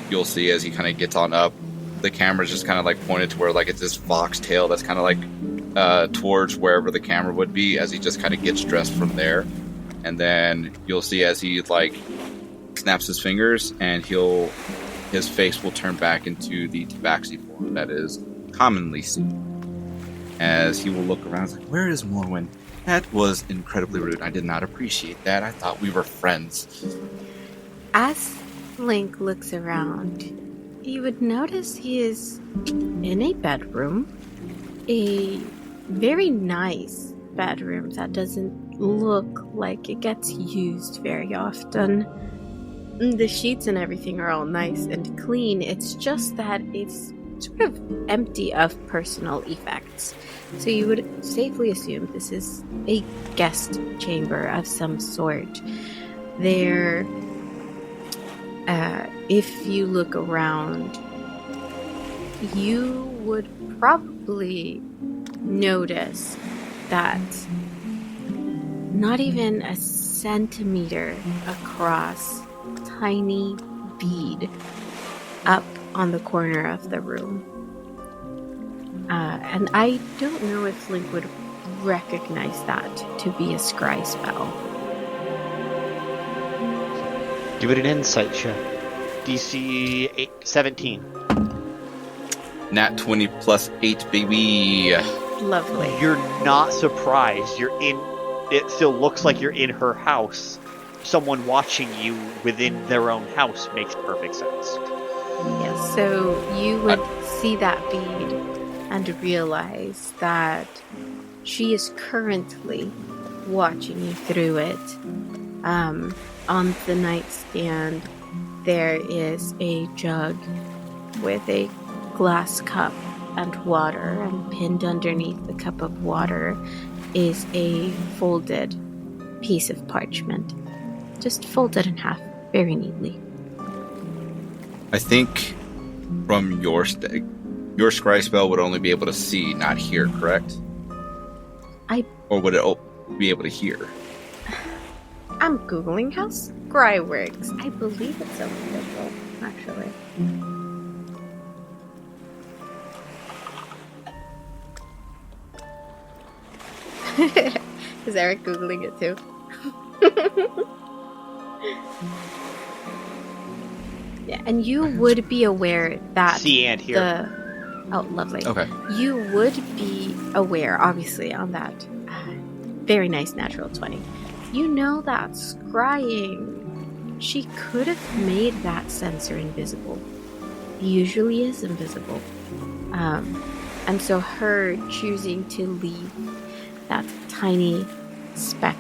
you'll see as he kind of gets on up, the camera's just kind of pointed to where it's this fox tail that's kind of towards wherever the camera would be, as he just kind of gets dressed from there. And then you'll see as he snaps his fingers, and his face will turn back into the tabaxi form that is commonly seen. As he will look around, where is Morwen? That was incredibly rude. I did not appreciate that. I thought we were friends. As Link looks around, you would notice he is in a bedroom. A very nice bedroom that doesn't look like it gets used very often. The sheets and everything are all nice and clean. It's just that it's sort of empty of personal effects. So you would safely assume this is a guest chamber of some sort. There, if you look around, you would probably notice that not even a centimeter across tiny bead up on the corner of the room. And I don't know if Link would recognize that to be a scry spell. Give it an insight check. DC 17. Nat 20 plus 8, baby. Lovely. You're not surprised. It still looks like you're in her house. Someone watching you within their own house makes perfect sense. Yes, so you would see that bead and realize that she is currently watching you through it. On the nightstand, there is a jug with a glass cup and water, and pinned underneath the cup of water is a folded piece of parchment. Just folded in half, very neatly. I think from your scry spell would only be able to see, not hear, correct? Or would it be able to hear? I'm Googling how scry works. I believe it's only visual, actually. Is Eric Googling it too? Yeah, and you would be aware that See and hear. Oh, lovely. Okay. You would be aware, obviously, on that very nice natural 20. You know that scrying, she could have made that sensor invisible. Usually is invisible. And so her choosing to leave that tiny speck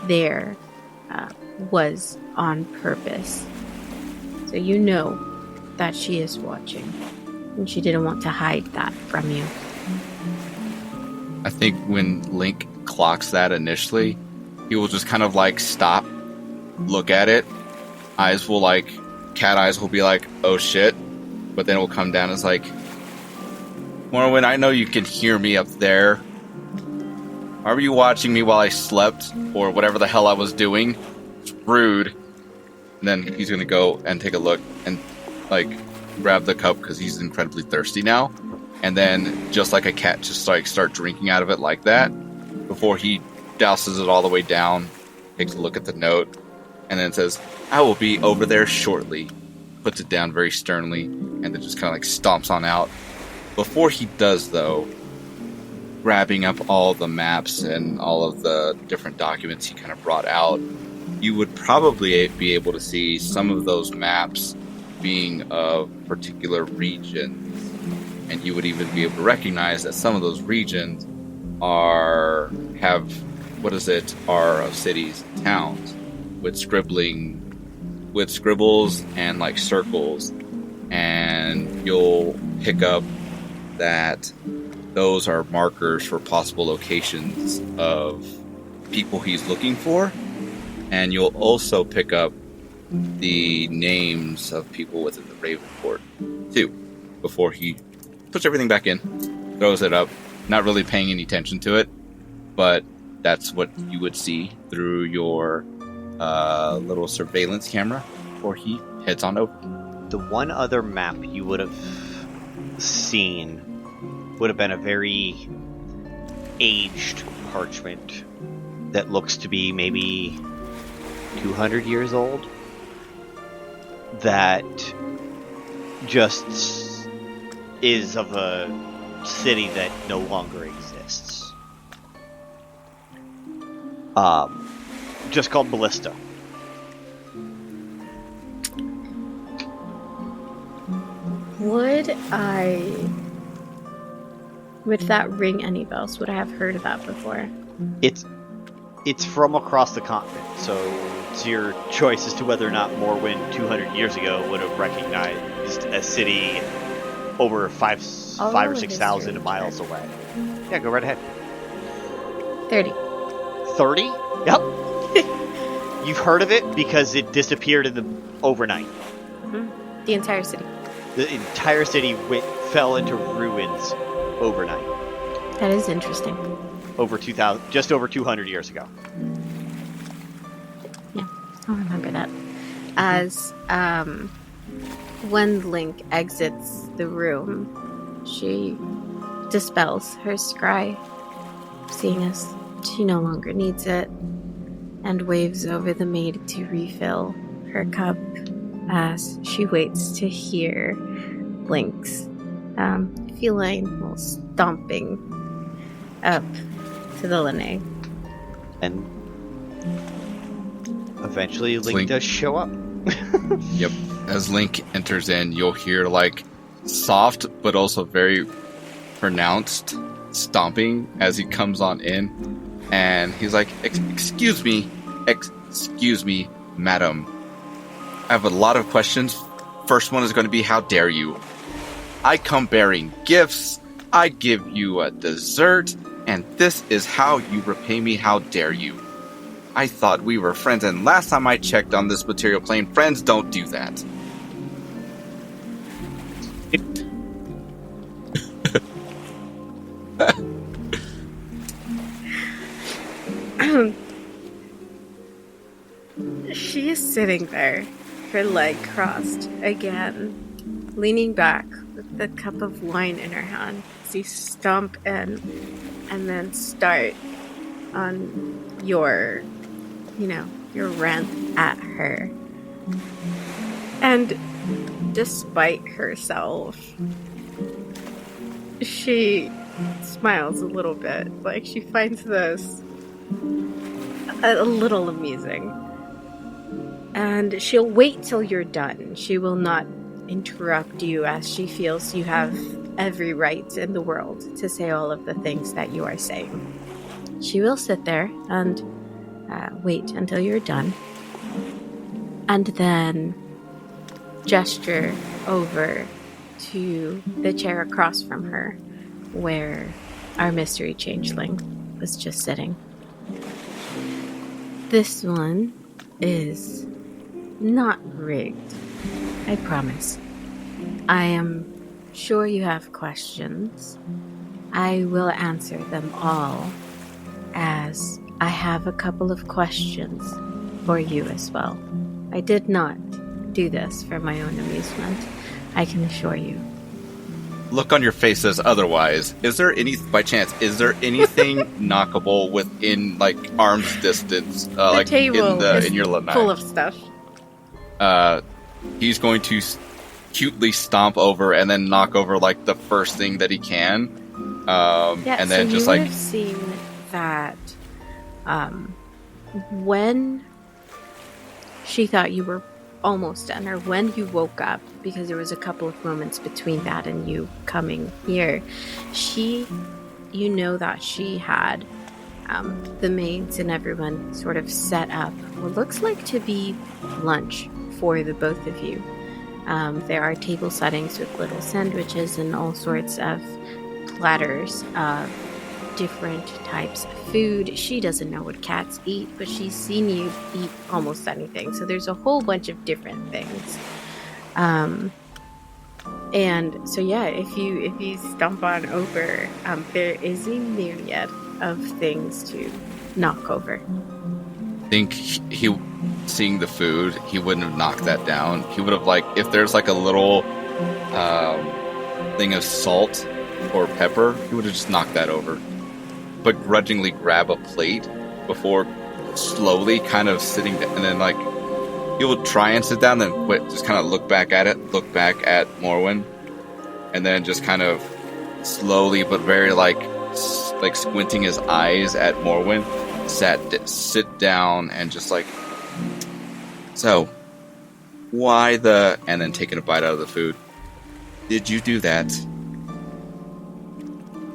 there was on purpose. So you know that she is watching. And she didn't want to hide that from you. I think when Link clocks that initially, he will just kind of like stop, look at it. Cat eyes will be like, oh shit. But then it will come down as like, Morwen, I know you can hear me up there. Why were you watching me while I slept? Or whatever the hell I was doing? It's rude. And then he's going to go and take a look and like grab the cup because he's incredibly thirsty now. And then just like a cat, just like start drinking out of it like that before he douses it all the way down, takes a look at the note, and then says, I will be over there shortly. Puts it down very sternly and then just kind of like stomps on out. Before he does, though, grabbing up all the maps and all of the different documents he kind of brought out, you would probably be able to see some of those maps being of particular regions. And you would even be able to recognize that some of those regions are of cities and towns with scribbles and like circles. And you'll pick up that those are markers for possible locations of people he's looking for. And you'll also pick up the names of people within the Ravencourt, too, before he puts everything back in, throws it up, not really paying any attention to it, but that's what you would see through your little surveillance camera before he heads on over. The one other map you would have seen would have been a very aged parchment that looks to be maybe 200 years old, that just is of a city that no longer exists. Just called Ballista. Would that ring any bells? Would I have heard of that before? It's from across the continent, so it's your choice as to whether or not Morwen 200 years ago would have recognized a city over 5 or 6,000 miles away. Yeah, go right ahead. 30. 30? Yep. You've heard of it because it disappeared in the overnight. Mm-hmm. The entire city. The entire city went fell into ruins overnight. That is interesting. Just over 200 years ago. Yeah, I'll remember that. As when Link exits the room, she dispels her scry, seeing as she no longer needs it, and waves over the maid to refill her cup as she waits to hear Link's feline while stomping up to the Linnae. And eventually Link does show up. Yep. As Link enters in, you'll hear like soft but also very pronounced stomping as he comes on in, and he's like, excuse me, madam. I have a lot of questions. First one is going to be, how dare you? I come bearing gifts. I give you a dessert, and this is how you repay me. How dare you? I thought we were friends, and last time I checked on this material plane, friends don't do that. She is sitting there, her leg crossed again, leaning back with the cup of wine in her hand as you stomp in and then start on your rant at her. And despite herself, she smiles a little bit, like she finds this a little amusing. And she'll wait till you're done. She will not interrupt you, as she feels you have every right in the world to say all of the things that you are saying. She will sit there and wait until you're done, and then gesture over to the chair across from her where our mystery changeling was just sitting. This one is not rigged, I promise. I am sure you have questions. I will answer them all, as I have a couple of questions for you as well. I did not do this for my own amusement, I can assure you. Look on your face says otherwise. Is there anything knockable within like arm's distance, the table in your lanai? Full of stuff. He's going to cutely stomp over and then knock over like the first thing that he can, and then so just you like would have seen that when she thought you were almost done, or when you woke up, because there was a couple of moments between that and you coming here, that she had the maids and everyone sort of set up what looks like to be lunch for the both of you. There are table settings with little sandwiches and all sorts of platters of different types of food. She doesn't know what cats eat, but she's seen you eat almost anything. So there's a whole bunch of different things. And so yeah, if you stomp on over, there is a myriad of things to knock over. I think he seeing the food, he wouldn't have knocked that down. He would have, like, if there's like a little thing of salt or pepper, he would have just knocked that over. But grudgingly grab a plate before slowly kind of sitting down, and then like he will try and sit down, then quit, just kind of look back at Morwen, and then just kind of slowly but very like squinting his eyes at Morwen, sit down and just like, so why and then taking a bite out of the food. Did you do that?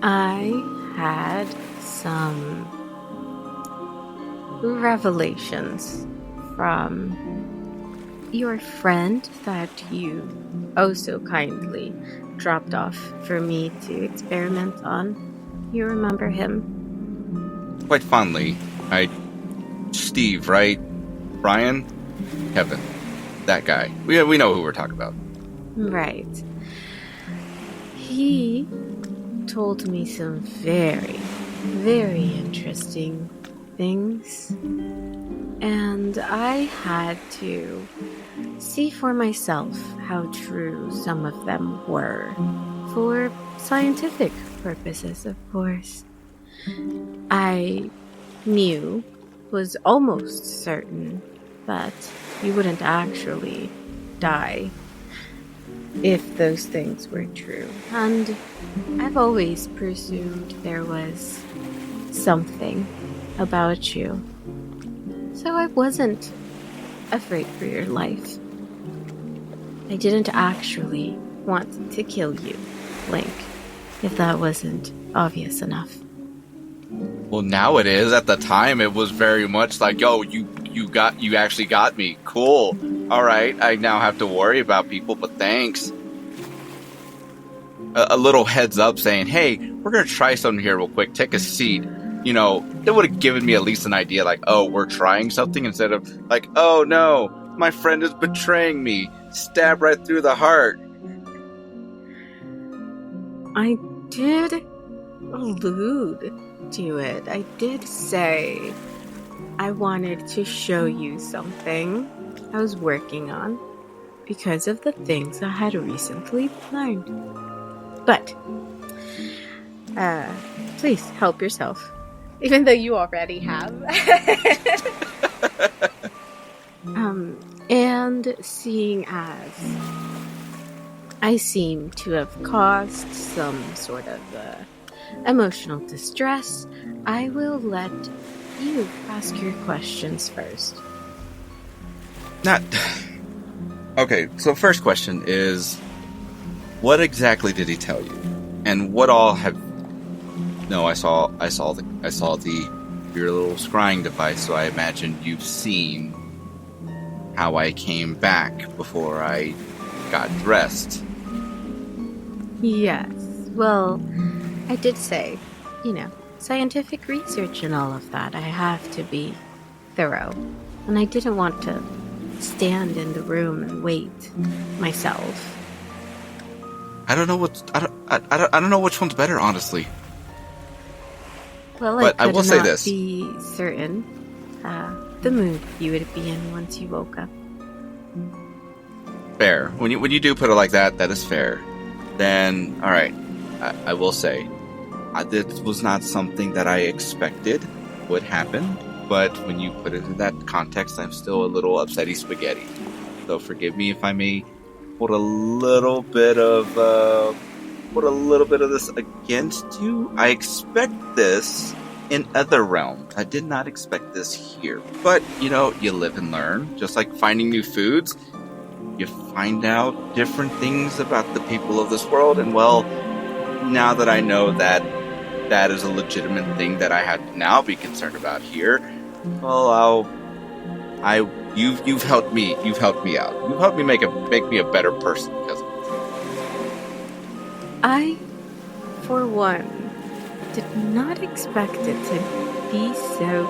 I had some revelations from your friend that you oh so kindly dropped off for me to experiment on. You remember him? Quite fondly. Steve, right? Brian? Kevin. That guy. We know who we're talking about. Right. he told me some very, very interesting things. And I had to see for myself how true some of them were. For scientific purposes, of course. I knew, was almost certain, that you wouldn't actually die if those things were true. And I've always presumed there was something about you. So I wasn't afraid for your life. I didn't actually want to kill you, Link, if that wasn't obvious enough. Well, now it is. At the time, it was very much like, yo, you actually got me. Cool. All right, I now have to worry about people, but thanks. A little heads up saying, hey, we're going to try something here real quick. Take a seat. You know, it would have given me at least an idea like, oh, we're trying something instead of like, oh, no, my friend is betraying me. Stab right through the heart. I did allude to it. I did say I wanted to show you something I was working on because of the things I had recently learned. But, please help yourself. Even though you already have. And seeing as I seem to have caused some sort of emotional distress, I will let you ask your questions first. Okay, so first question is, what exactly did he tell you? And what all have... No, I saw your little scrying device, so I imagine you've seen how I came back before I got dressed. Yes. Well, I did say, scientific research and all of that. I have to be thorough. And I didn't want to stand in the room and wait myself. I don't know which one's better, honestly. Well, but I will say this. Be certain the mood you would be in once you woke up. Fair. When you do put it like that, that is fair. Then, all right, I will say, this was not something that I expected would happen. But when you put it in that context, I'm still a little upsetty spaghetti. So forgive me if I may put a little bit of this against you. I expect this in other realms. I did not expect this here. But, you live and learn. Just like finding new foods, you find out different things about the people of this world. And, well, now that I know that that is a legitimate thing that I have to now be concerned about here, well, you've helped me. You've helped me out. You've helped me make me a better person because of this. I, for one, did not expect it to be so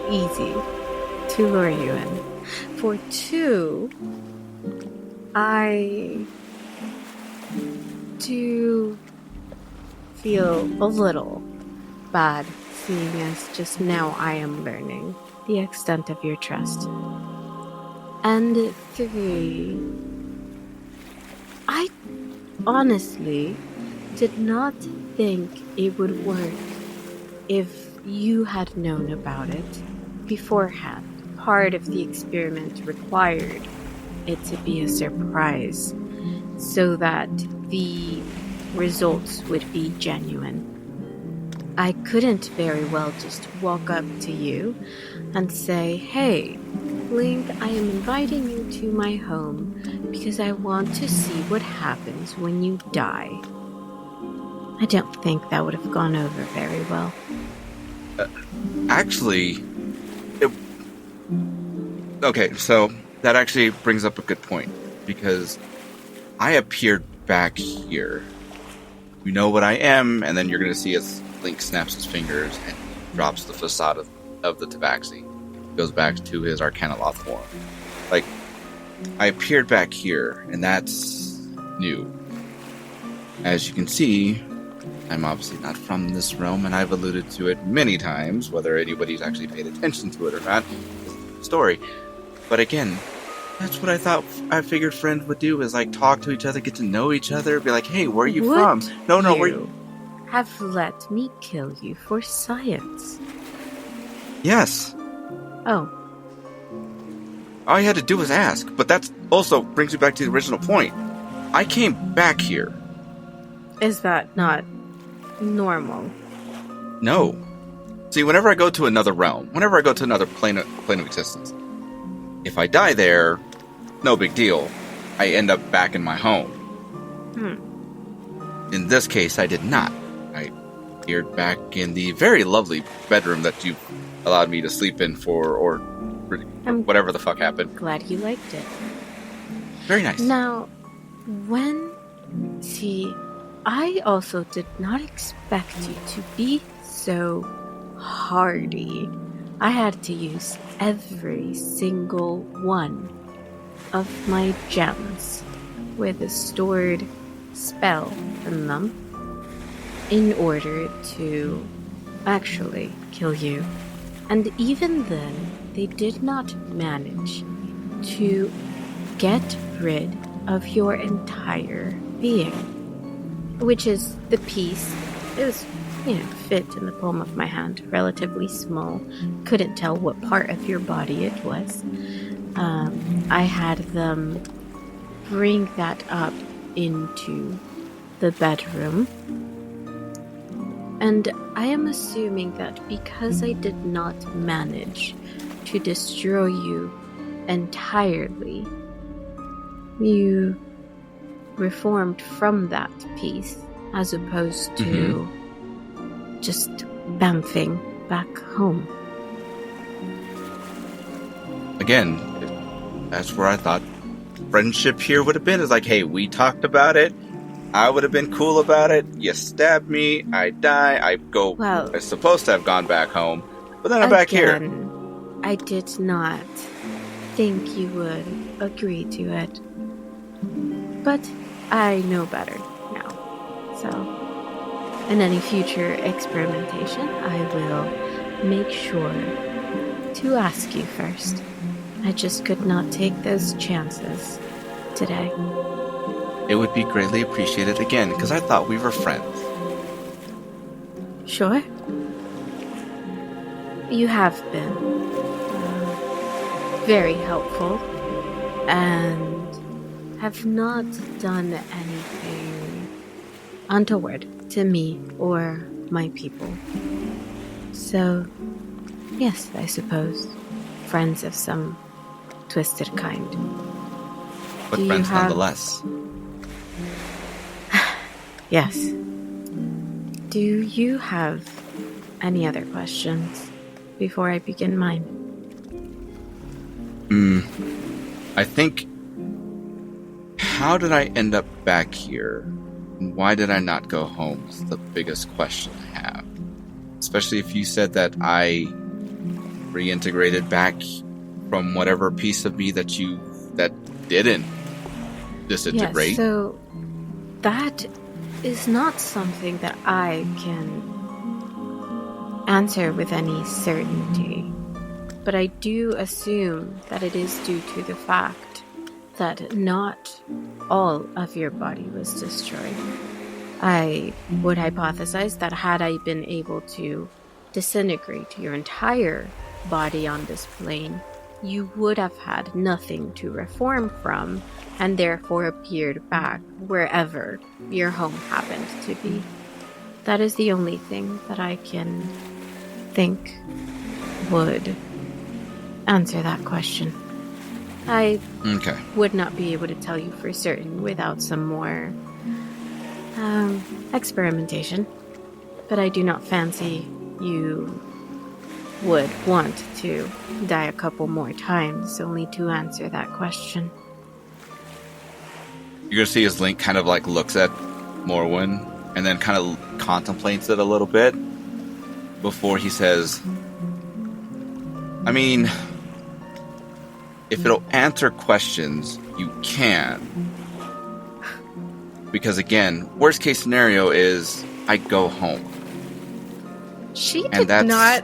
easy to lure you in. For two, I do feel a little bad seeing as just now I am learning the extent of your trust. And three, I honestly did not think it would work if you had known about it beforehand. Part of the experiment required it to be a surprise so that the results would be genuine. I couldn't very well just walk up to you and say, hey, Link, I am inviting you to my home because I want to see what happens when you die. I don't think that would have gone over very well. Okay, so that actually brings up a good point, because I appeared back here. You know what I am, and then you're going to see as Link snaps his fingers and drops the facade of the tabaxi. Goes back to his Arcanoloth form. Like, I appeared back here, and that's new. as you can see, I'm obviously not from this realm, and I've alluded to it many times, whether anybody's actually paid attention to it or not, story. But again, that's what I figured friends would do, is like talk to each other, get to know each other, be like, hey, where are you from? No, where you have let me kill you for science? Yes. Oh. All you had to do was ask, but that also brings me back to the original point. I came back here. Is that not normal? No. See, whenever I go to another realm, whenever I go to another plane of existence, if I die there, no big deal. I end up back in my home. In this case, I did not. I appeared back in the very lovely bedroom that you allowed me to sleep in or whatever the fuck happened. Glad you liked it. Very nice. Now, I also did not expect you to be so hardy. I had to use every single one of my gems with a stored spell in them in order to actually kill you. And even then, they did not manage to get rid of your entire being, which is the piece. It was, fit in the palm of my hand, relatively small. Couldn't tell what part of your body it was. I had them bring that up into the bedroom. And I am assuming that because I did not manage to destroy you entirely, you reformed from that piece as opposed to just bamfing back home. Again, that's where I thought friendship here would have been. Is like, hey, we talked about it. I would have been cool about it. You stab me, I die, I go. Well, I'm supposed to have gone back home, but then I'm back here. I did not think you would agree to it. But I know better now. So, in any future experimentation, I will make sure to ask you first. I just could not take those chances today. It would be greatly appreciated again, because I thought we were friends. Sure. You have been very helpful and have not done anything untoward to me or my people. So, yes, I suppose, friends of some twisted kind. But friends nonetheless. Yes. Do you have any other questions before I begin mine? I think, how did I end up back here? And why did I not go home is the biggest question I have. Especially if you said that I reintegrated back from whatever piece of me that didn't disintegrate. Yes, so that is not something that I can answer with any certainty. But I do assume that it is due to the fact that not all of your body was destroyed. I would hypothesize that had I been able to disintegrate your entire body on this plane, you would have had nothing to reform from, and therefore appeared back wherever your home happened to be. That is the only thing that I can think would answer that question. I would not be able to tell you for certain without some more experimentation, but I do not fancy you would want to die a couple more times only to answer that question. You're gonna see as Link kind of like looks at Morwen and then kind of contemplates it a little bit before he says, I mean, if it'll answer questions, you can. Because again, worst case scenario is I go home. She And did not.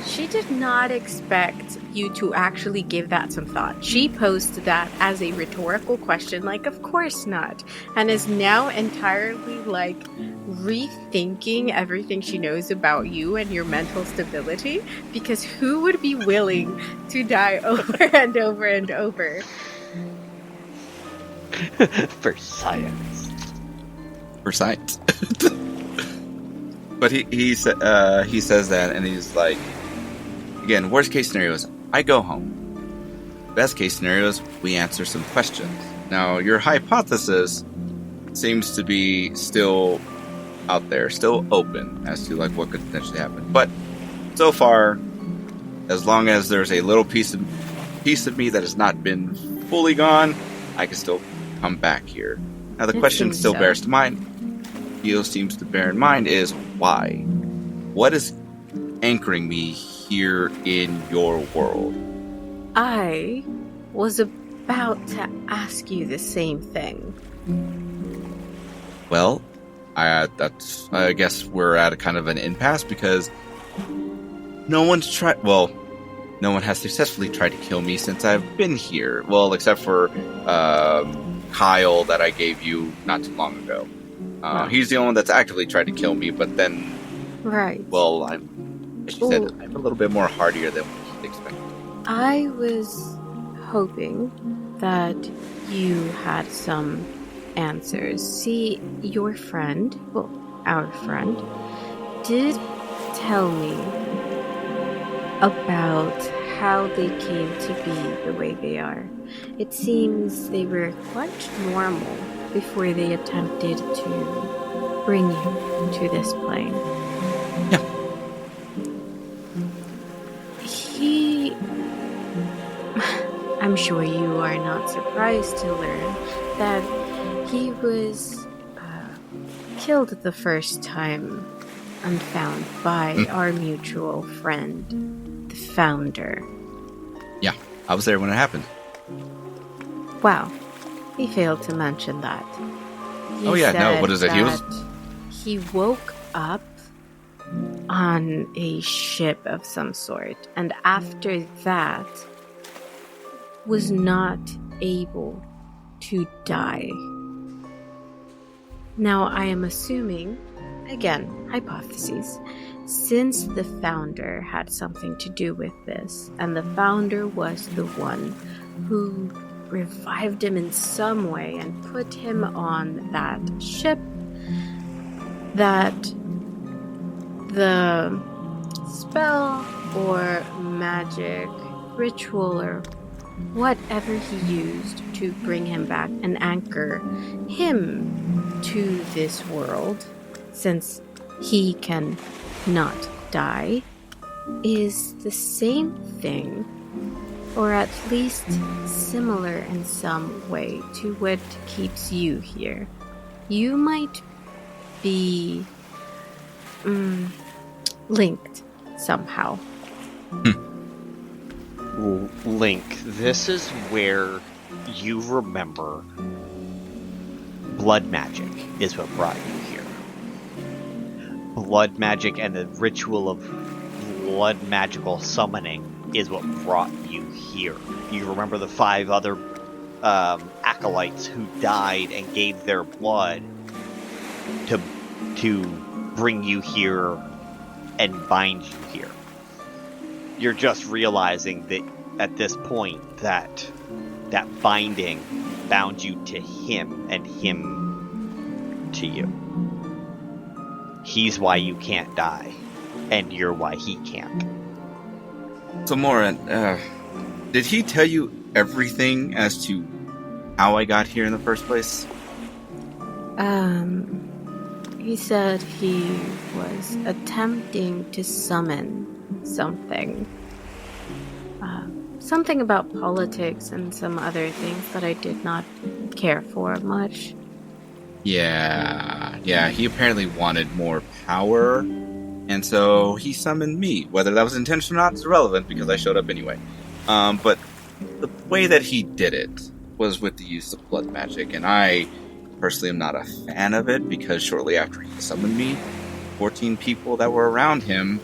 She did not expect you to actually give that some thought. She posed that as a rhetorical question, like, of course not, and is now entirely like rethinking everything she knows about you and your mental stability. Because who would be willing to die over and over and over? For science. For science. But he says that, and he's like, again, worst case scenario is I go home. Best case scenario is we answer some questions. Now, your hypothesis seems to be still out there, still open as to like what could potentially happen. But so far, as long as there's a little piece of me that has not been fully gone, I can still come back here. Now, the question still bears to mind. Theo seems to bear in mind is why? What is anchoring me here in your world? I was about to ask you the same thing. Well, I guess we're at a kind of an impasse because no one has successfully tried to kill me since I've been here. Well, except for Kyle that I gave you not too long ago. He's the only one that's actively tried to kill me, but then... Right. Well, as you said, I'm a little bit more hardier than what you'd expect. I was hoping that you had some answers. See, your friend, well, our friend, did tell me about how they came to be the way they are. It seems they were quite normal before they attempted to bring you to this plane. Yeah. I'm sure you are not surprised to learn that he was killed the first time and found by our mutual friend, the Founder. Yeah, I was there when it happened. Wow. He failed to mention that. What is it? He woke up on a ship of some sort, and after that was not able to die. Now, I am assuming, again, hypotheses, since the Founder had something to do with this, and the Founder was the one who revived him in some way and put him on that ship, that the spell or magic ritual or whatever he used to bring him back and anchor him to this world, since he can not die, is the same thing, or at least similar in some way to what keeps you here. You might be linked somehow. Link, this is where you remember blood magic is what brought you here. Blood magic and the ritual of blood magical summoning is what brought you here. You remember the 5 other acolytes who died and gave their blood to bring you here and bind you here. You're just realizing that at this point that binding bound you to him and him to you. He's why you can't die, and you're why he can't. So, Morwen, did he tell you everything as to how I got here in the first place? He said he was attempting to summon something. Something about politics and some other things that I did not care for much. Yeah, he apparently wanted more power, and so he summoned me. Whether that was intentional or not is irrelevant, because I showed up anyway. But the way that he did it was with the use of blood magic, and I personally am not a fan of it, because shortly after he summoned me, 14 people that were around him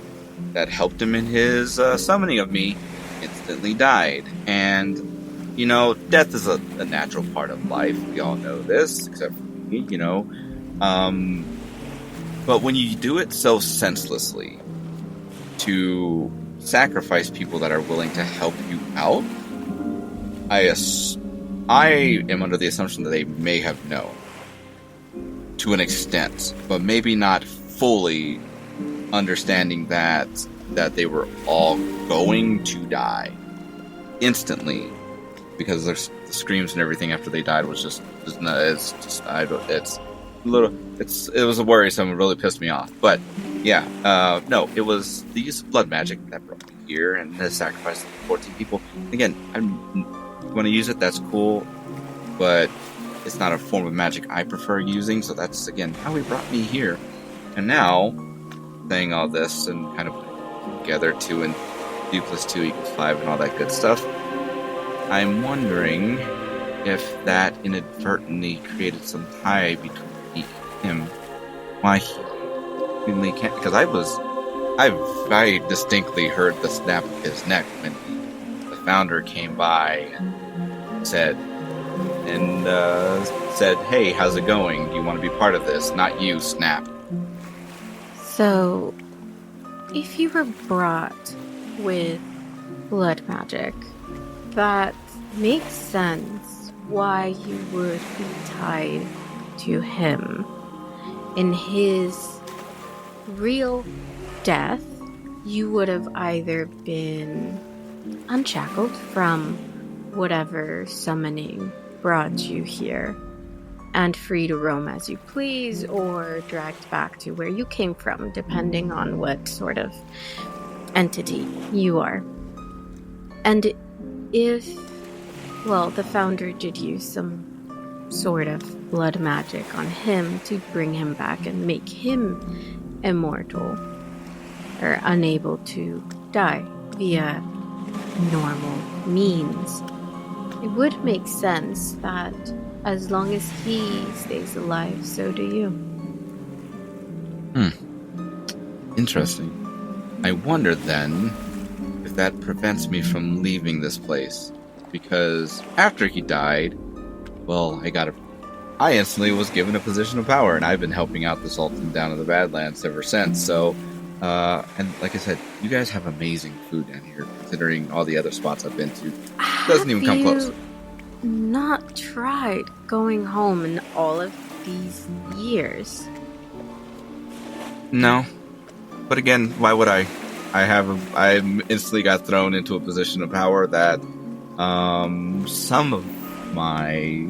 that helped him in his summoning of me instantly died. And, death is a natural part of life. We all know this, except for me, But when you do it so senselessly, to sacrifice people that are willing to help you out, I am under the assumption that they may have known to an extent, but maybe not fully understanding that they were all going to die instantly, because the screams and everything after they died was it was a worrisome. It really pissed me off. But yeah, no, it was the use of blood magic that brought me here, and the sacrifice of 14 people. Again, I'm going to use it. That's cool, but it's not a form of magic I prefer using. So that's again how he brought me here. And now, saying all this and kind of together 2 and 2 + 2 = 5 and all that good stuff, I'm wondering if that inadvertently created some tie between me and him. Why he really can't? Because I distinctly heard the snap of his neck when the founder came by and said, "Hey, how's it going? Do you want to be part of this?" Not you, Snap. So, if you were brought with blood magic, that makes sense why you would be tied to him. In his real death, you would have either been unshackled from whatever summoning brought you here and free to roam as you please, or dragged back to where you came from, depending on what sort of entity you are. And if, the founder did use some sort of blood magic on him to bring him back and make him immortal, or unable to die via normal means, it would make sense that as long as he stays alive, so do you. Interesting. I wonder then if that prevents me from leaving this place. Because after he died, I instantly was given a position of power, and I've been helping out the Sultan down in the Badlands ever since. So, and like I said, you guys have amazing food down here, considering all the other spots I've been to. It doesn't even come close. Not tried going home in all of these years? No. But again, why would I? I instantly got thrown into a position of power that some of my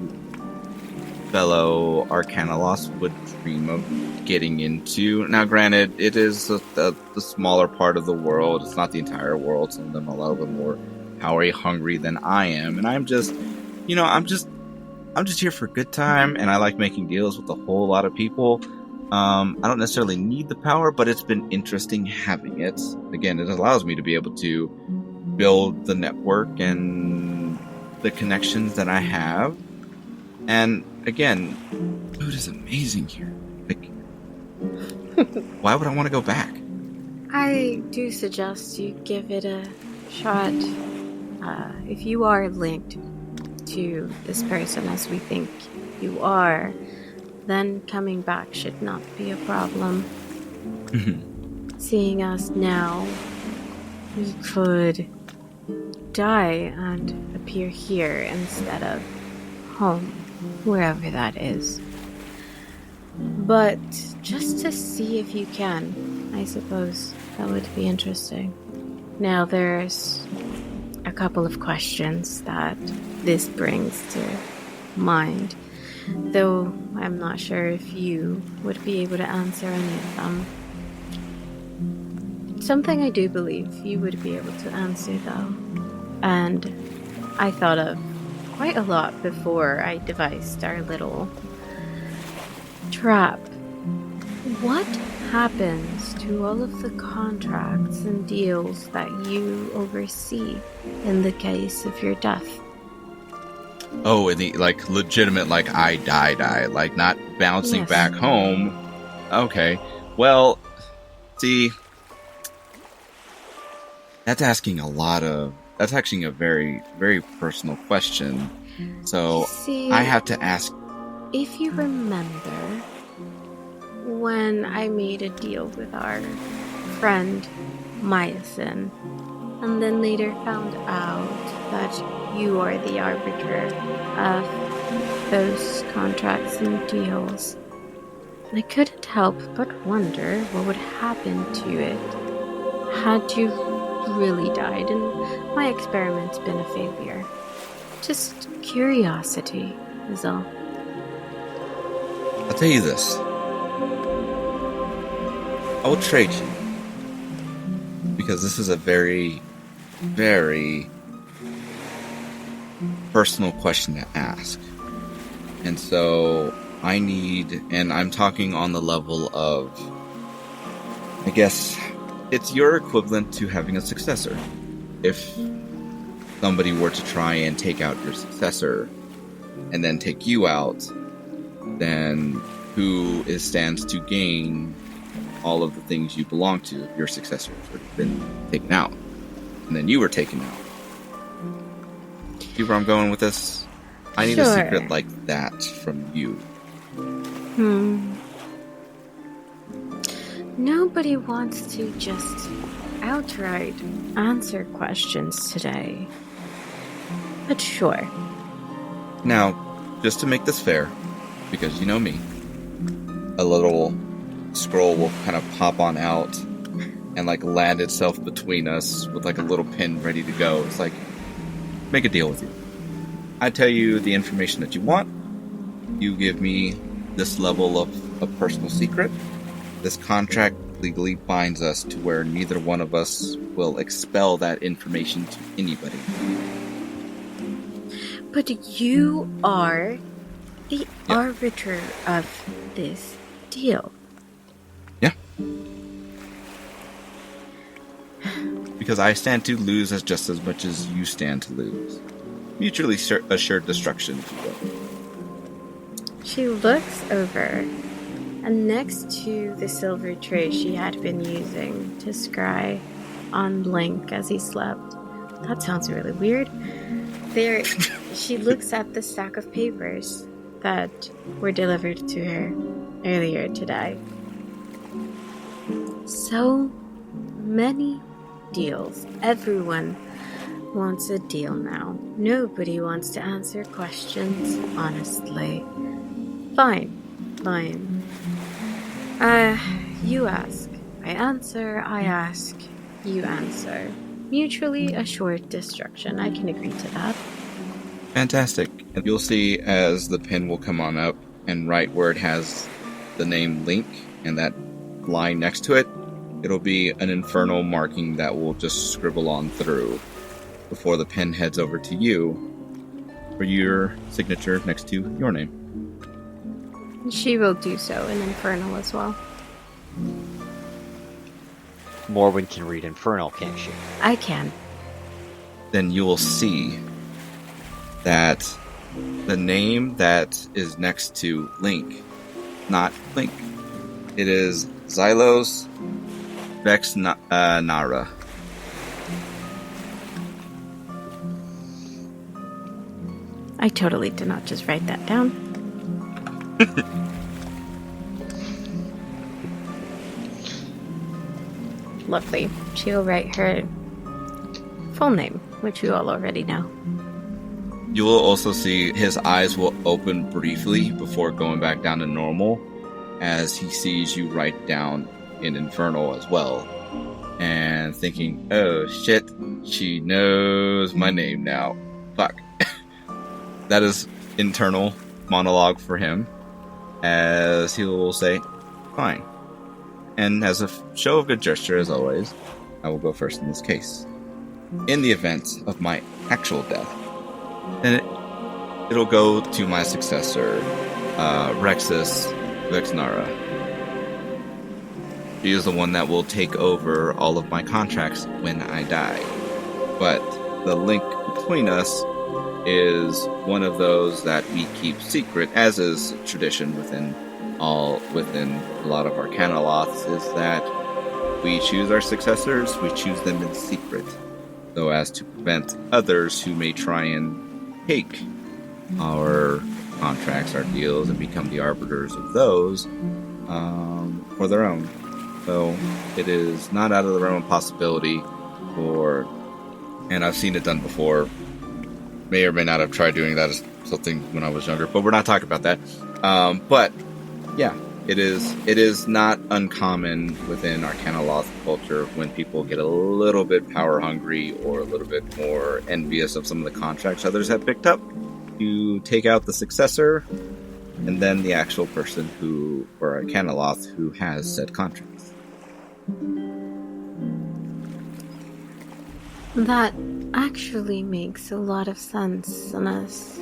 fellow Arcana Lost would dream of getting into. Now, granted, it is the smaller part of the world. It's not the entire world. Some of them are a little bit more power hungry than I am, and I'm just here for a good time, and I like making deals with a whole lot of people. I don't necessarily need the power, but it's been interesting having it. Again, it allows me to be able to build the network and the connections that I have. And again, food is amazing here. Why would I want to go back? I do suggest you give it a shot. If you are linked to this person as we think you are, then coming back should not be a problem. Seeing us now, we could die and appear here instead of home, wherever that is. But just to see if you can, I suppose that would be interesting. Now there's a couple of questions that this brings to mind, though I'm not sure if you would be able to answer any of them. Something I do believe you would be able to answer, though, and I thought of quite a lot before I devised our little trap. What happens to all of the contracts and deals that you oversee in the case of your death? Oh, and the like legitimate, like I die, like not bouncing Yes. back home. Okay, well, see, that's asking a lot of. That's actually a very, very personal question. So See, I have to ask. if you remember when I made a deal with our friend Myosin, and then later found out that you are the arbiter of those contracts and deals, I couldn't help but wonder what would happen to it had you really died and my experiment's been a failure. Just curiosity is all. I'll tell you this. I will trade you because this is a very, very personal question to ask. And so I need, and I'm talking on the level of, I guess, it's your equivalent to having a successor. If somebody were to try and take out your successor and then take you out, then who stands to gain all of the things you belong to if your successor has already been taken out and then you were taken out? See where I'm going with this? I need a Sure. secret like that from you. Nobody wants to just outright answer questions today. But sure. Now, just to make this fair, because you know me, a little scroll will kind of pop on out and like land itself between us with like a little pin ready to go. It's like, make a deal with you. I tell you the information that you want. You give me this level of a personal secret. This contract legally binds us to where neither one of us will expel that information to anybody. But you are the arbiter of this deal. Yeah. Because I stand to lose as just as much as you stand to lose. Mutually assured destruction, if you will. She looks over, and next to the silver tray she had been using to scry on Link as he slept. That sounds really weird. There, she looks at the stack of papers that were delivered to her earlier today. So many deals. Everyone wants a deal now. Nobody wants to answer questions honestly. Fine. You ask, I answer, I ask, you answer. Mutually assured destruction. I can agree to that. Fantastic. And you'll see as the pin will come on up, and right where it has the name Link and that line next to it, it'll be an infernal marking that will just scribble on through before the pen heads over to you for your signature next to your name. She will do so in Infernal as well. Morwen can read Infernal, can't she? I can. Then you will see that the name that is next to Link, not Link, it is Xylos Vexnara. I totally did not just write that down. Lovely. She'll write her full name, which you all already know. You will also see his eyes will open briefly before going back down to normal as he sees you write down in Infernal as well. And thinking, oh shit, she knows my name now. Fuck. That is internal monologue for him, as he will say, fine. And as a show of good gesture, as always, I will go first in this case. In the event of my actual death, then it'll go to my successor, Rexus Vexnara. She is the one that will take over all of my contracts when I die. But the link between us is one of those that we keep secret, as is tradition within a lot of Arcana Loths, is that we choose our successors, we choose them in secret, so as to prevent others who may try and take our contracts, our deals, and become the arbiters of those for their own. So it is not out of the realm of possibility and I've seen it done before, may or may not have tried doing that as something when I was younger, but we're not talking about that. But yeah, it is not uncommon within Arcana Loth culture when people get a little bit power hungry or a little bit more envious of some of the contracts others have picked up, to take out the successor and then the actual person or Arcana Loth who has said contracts. That actually makes a lot of sense and is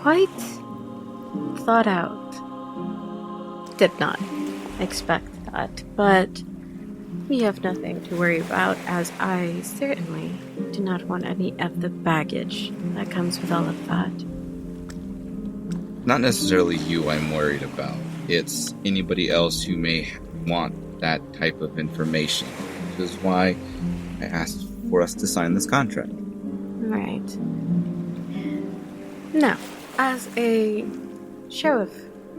quite thought out. Did not expect that, but we have nothing to worry about, as I certainly do not want any of the baggage that comes with all of that. Not necessarily you I'm worried about. It's anybody else who may want that type of information, which is why I asked for us to sign this contract. Right. Now, as a show of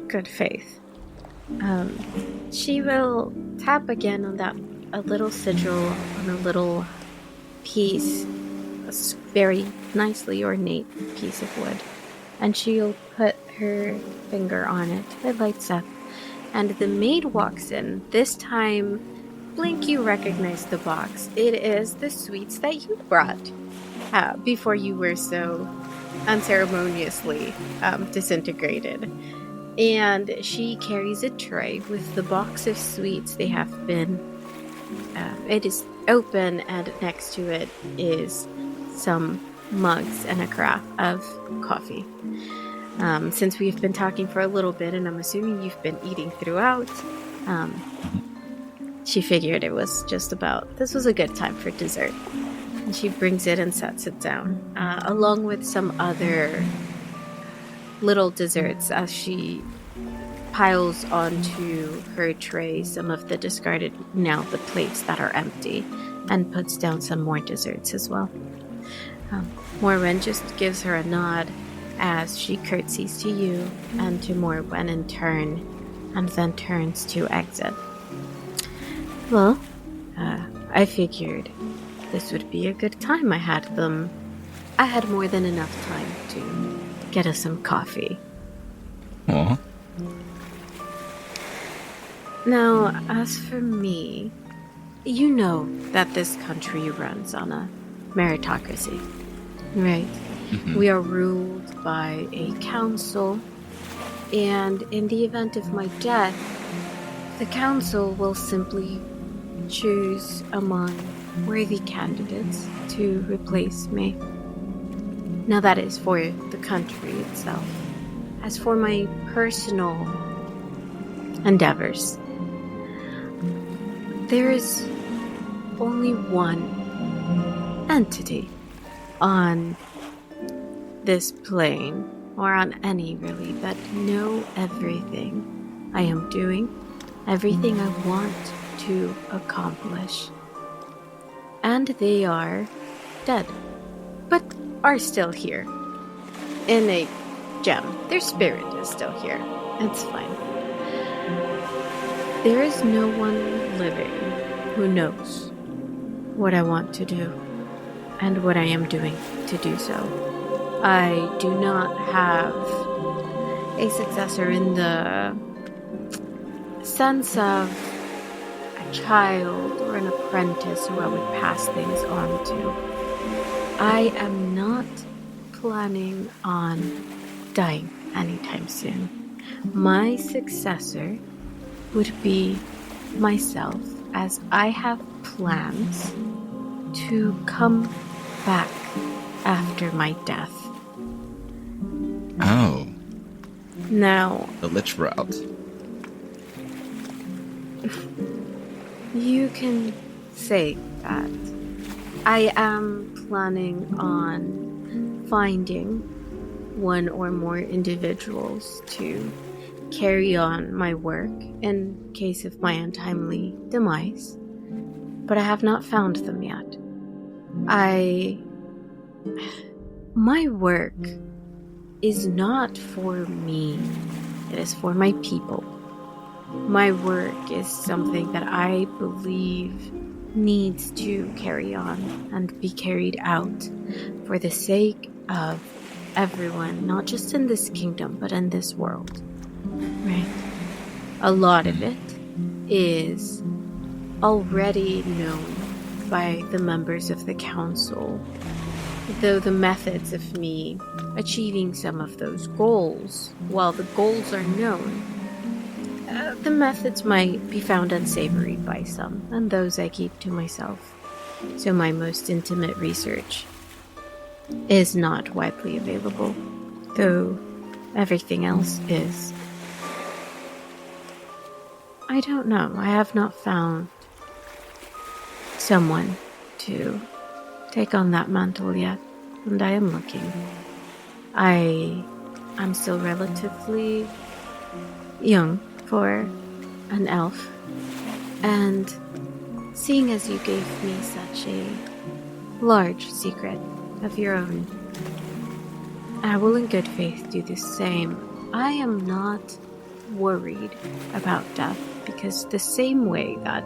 good faith, she will tap again on a little sigil on a little piece, a very nicely ornate piece of wood, and she'll put her finger on it. It lights up, and the maid walks in. This time, Blink, you recognize the box. It is the sweets that you brought before you were so unceremoniously disintegrated. And she carries a tray with the box of sweets. They have been... it is open, and next to it is some mugs and a carafe of coffee. Since we've been talking for a little bit, and I'm assuming you've been eating throughout, she figured it was this was a good time for dessert. And she brings it and sets it down, along with some other little desserts, as she piles onto her tray some of the discarded, the plates that are empty, and puts down some more desserts as well. Morwen just gives her a nod as she curtsies to you and to Morwen in turn, and then turns to exit. Well, I figured this would be a good time. I had more than enough time to get us some coffee. Aw. Now, as for me, you know that this country runs on a meritocracy, right? Mm-hmm. We are ruled by a council, and in the event of my death, the council will simply choose among worthy candidates to replace me. Now that is for the country itself. As for my personal endeavors, there is only one entity on this plane, or on any really, that know everything I am doing, everything I want to accomplish. And they are dead, but are still here. In a gem. Their spirit is still here. It's fine. There is no one living who knows what I want to do and what I am doing to do so. I do not have a successor in the sense of a child or an apprentice who I would pass things on to. I am not planning on dying anytime soon. My successor would be myself, as I have plans to come back after my death. Oh. Now, The lich route. you can say that. I am planning on finding one or more individuals to carry on my work in case of my untimely demise, but I have not found them yet. My work is not for me, it is for my people. My work is something that I believe needs to carry on and be carried out for the sake of everyone, not just in this kingdom, but in this world. Right? A lot of it is already known by the members of the council, though the methods of me achieving some of those goals, while the goals are known, the methods might be found unsavory by some, and those I keep to myself. So my most intimate research is not widely available, though everything else is. I don't know. I have not found someone to take on that mantle yet, and I am looking. I'm still relatively young for an elf, and seeing as you gave me such a large secret of your own, I will in good faith do the same. I am not worried about death, because the same way that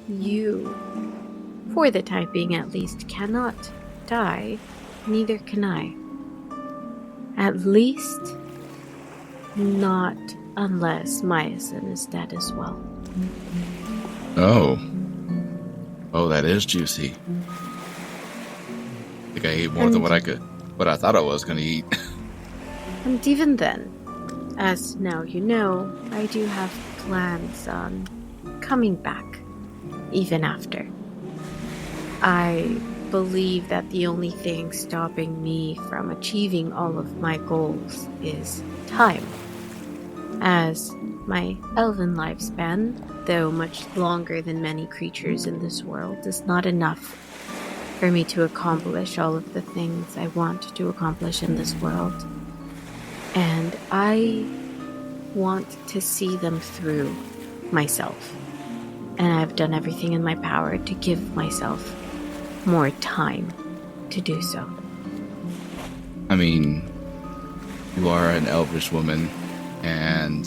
you, for the time being at least, cannot die, neither can I. At least not unless Myosin is dead as well. Oh, that is juicy. I think I ate more than what I thought I was going to eat. And even then, as now you know, I do have plans on coming back, even after. I believe that the only thing stopping me from achieving all of my goals is time. As my elven lifespan, though much longer than many creatures in this world, is not enough for me to accomplish all of the things I want to accomplish in this world. And I want to see them through myself. And I've done everything in my power to give myself more time to do so. I mean, you are an elvish woman, and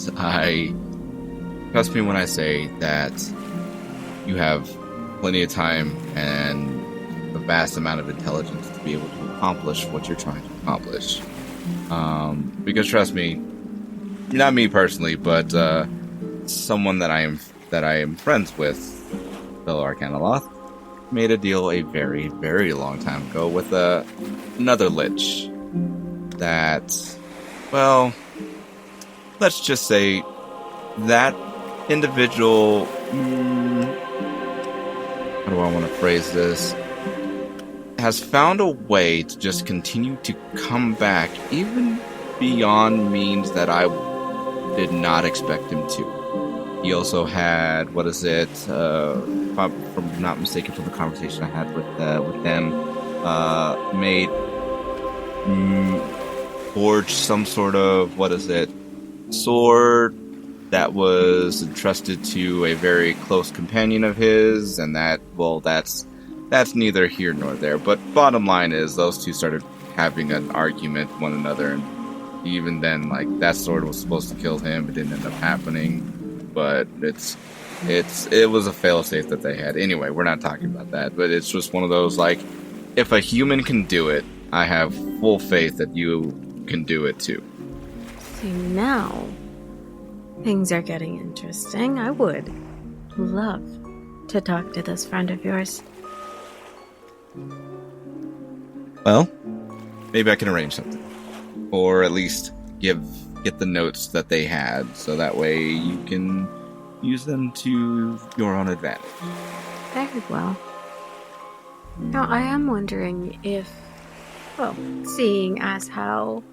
trust me when I say that you have plenty of time and a vast amount of intelligence to be able to accomplish what you're trying to accomplish. Because trust me, not me personally, but someone that I am friends with, fellow Arcanoloth, made a deal a very, very long time ago with another lich that, well, let's just say that individual, how do I want to phrase this, has found a way to just continue to come back even beyond means that I did not expect him to. He also had, if I'm not mistaken from the conversation I had with them, forged some sort of, sword that was entrusted to a very close companion of his, and that's neither here nor there. But bottom line is, those two started having an argument with one another, and even then, that sword was supposed to kill him. It didn't end up happening, but it was a fail-safe that they had. Anyway, we're not talking about that, but it's just one of those, if a human can do it, I have full faith that you can do it too. See, now things are getting interesting. I would love to talk to this friend of yours. Well, maybe I can arrange something. Or at least get the notes that they had, so that way you can use them to your own advantage. Very well. Now, I am wondering if, seeing as how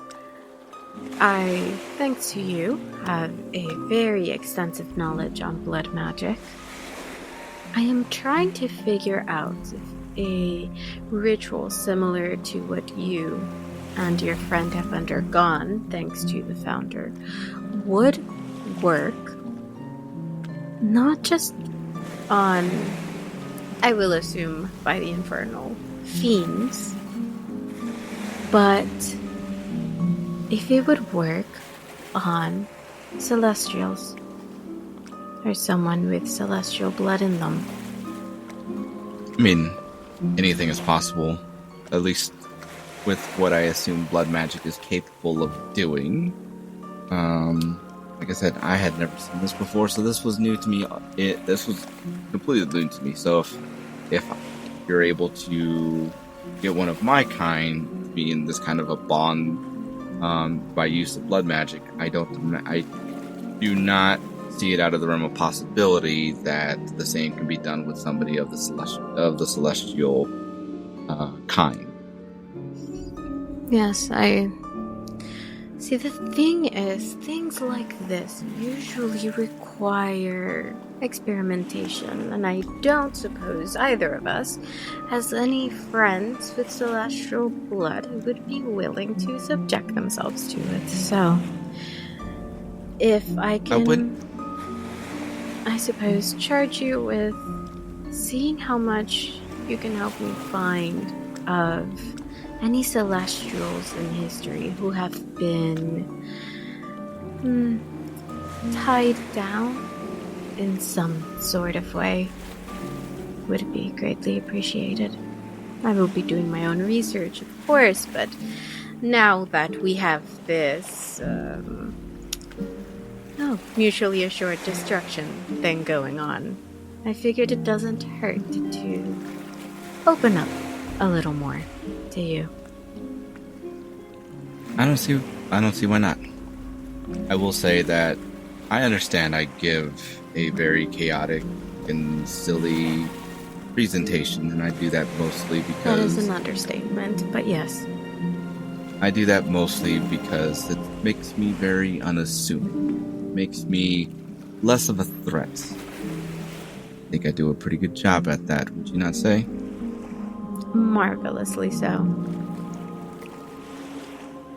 I, thanks to you, have a very extensive knowledge on blood magic, I am trying to figure out if a ritual similar to what you and your friend have undergone, thanks to the founder, would work not just on, I will assume, by the infernal fiends, but if it would work on celestials or someone with celestial blood in them. I mean, anything is possible, at least with what I assume blood magic is capable of doing. Like I said, I had never seen this before, so this was new to me. This was completely new to me. So if you're able to get one of my kind to be in this kind of a bond by use of blood magic, I do not see it out of the realm of possibility that the same can be done with somebody of the celestial kind. Yes, I see. The thing is, things like this usually require experimentation, and I don't suppose either of us has any friends with celestial blood who would be willing to subject themselves to it. So, if I can, I suppose, charge you with seeing how much you can help me find of any celestials in history who have been tied down in some sort of way would be greatly appreciated. I will be doing my own research, of course, but now that we have this mutually assured destruction thing going on, I figured it doesn't hurt to open up a little more to you. I don't see why not. I will say that I understand I give a very chaotic and silly presentation, and I do that mostly because... That is an understatement, but yes. I do that mostly because it makes me very unassuming. It makes me less of a threat. I think I do a pretty good job at that, would you not say? Marvelously so.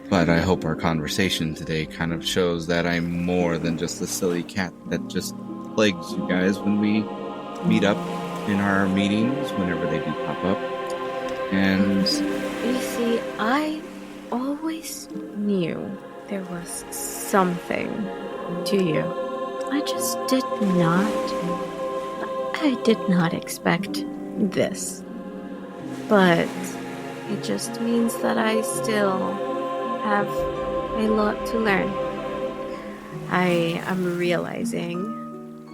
But I hope our conversation today kind of shows that I'm more than just a silly cat that just plagues you guys when we meet up in our meetings, whenever they do pop up. And you see, I always knew there was something to you. I just did not expect this. But it just means that I still have a lot to learn. I am realizing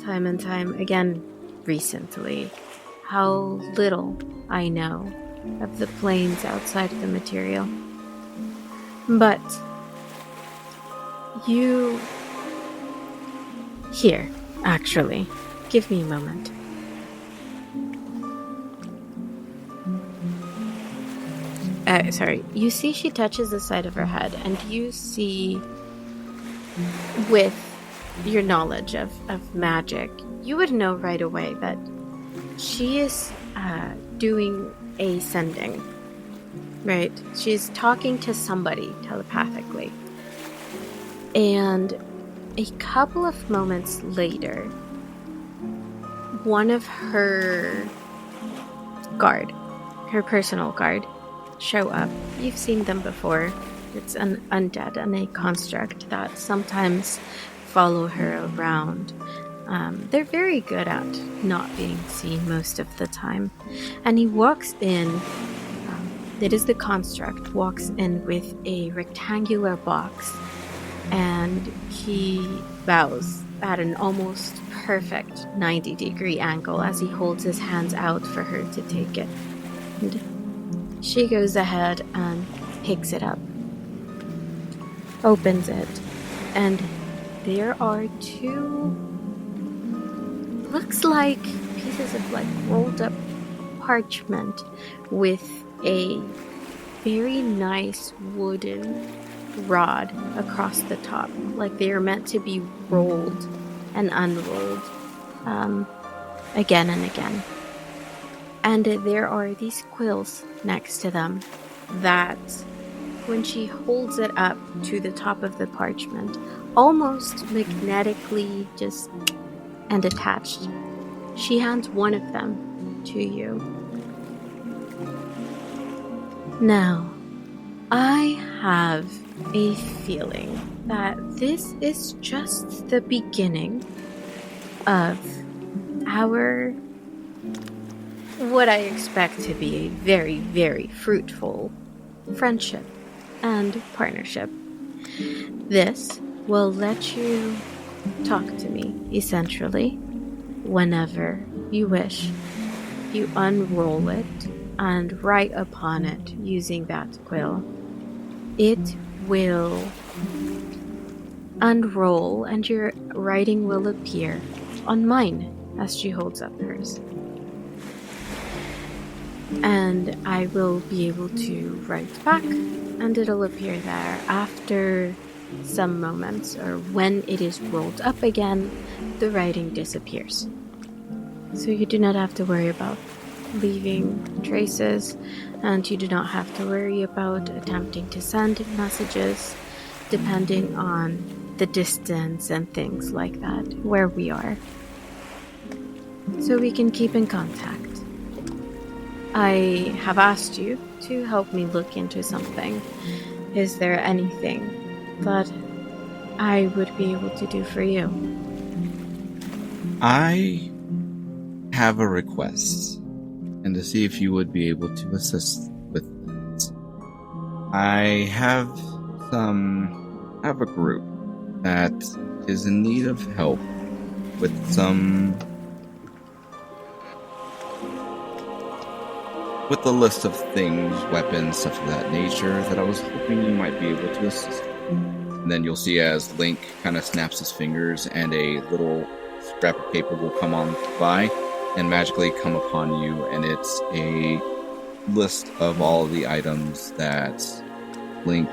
time and time again recently how little I know of the planes outside of the material. But you... Here, actually. Give me a moment. Sorry. You see she touches the side of her head, and you see, with your knowledge of magic, you would know right away that she is doing a sending, right? She's talking to somebody telepathically. And a couple of moments later, one of her guard, her personal guard, show up. You've seen them before. It's an undead and a construct that sometimes follow her around. They're very good at not being seen most of the time. And he walks in, it is the construct, walks in with a rectangular box, and he bows at an almost perfect 90-degree angle as he holds his hands out for her to take it. And she goes ahead and picks it up, opens it, and there are two, looks like pieces of rolled up parchment with a very nice wooden rod across the top, like they are meant to be rolled and unrolled again and again. And there are these quills next to them that when she holds it up to the top of the parchment, almost magnetically and attached, she hands one of them to you. Now, I have a feeling that this is just the beginning of what I expect to be a very, very fruitful friendship and partnership. This will let you talk to me, essentially, whenever you wish. You unroll it and write upon it using that quill. It will unroll and your writing will appear on mine as she holds up hers. And I will be able to write back, and it'll appear there after some moments, or when it is rolled up again, the writing disappears. So you do not have to worry about leaving traces, and you do not have to worry about attempting to send messages, depending on the distance and things like that, where we are. So we can keep in contact. I have asked you to help me look into something. Is there anything that I would be able to do for you? I have a request, and to see if you would be able to assist with it. I have a group that is in need of help with a list of things, weapons, stuff of that nature, that I was hoping you might be able to assist with. And then you'll see as Link kind of snaps his fingers and a little scrap of paper will come on by and magically come upon you, and it's a list of all of the items that Link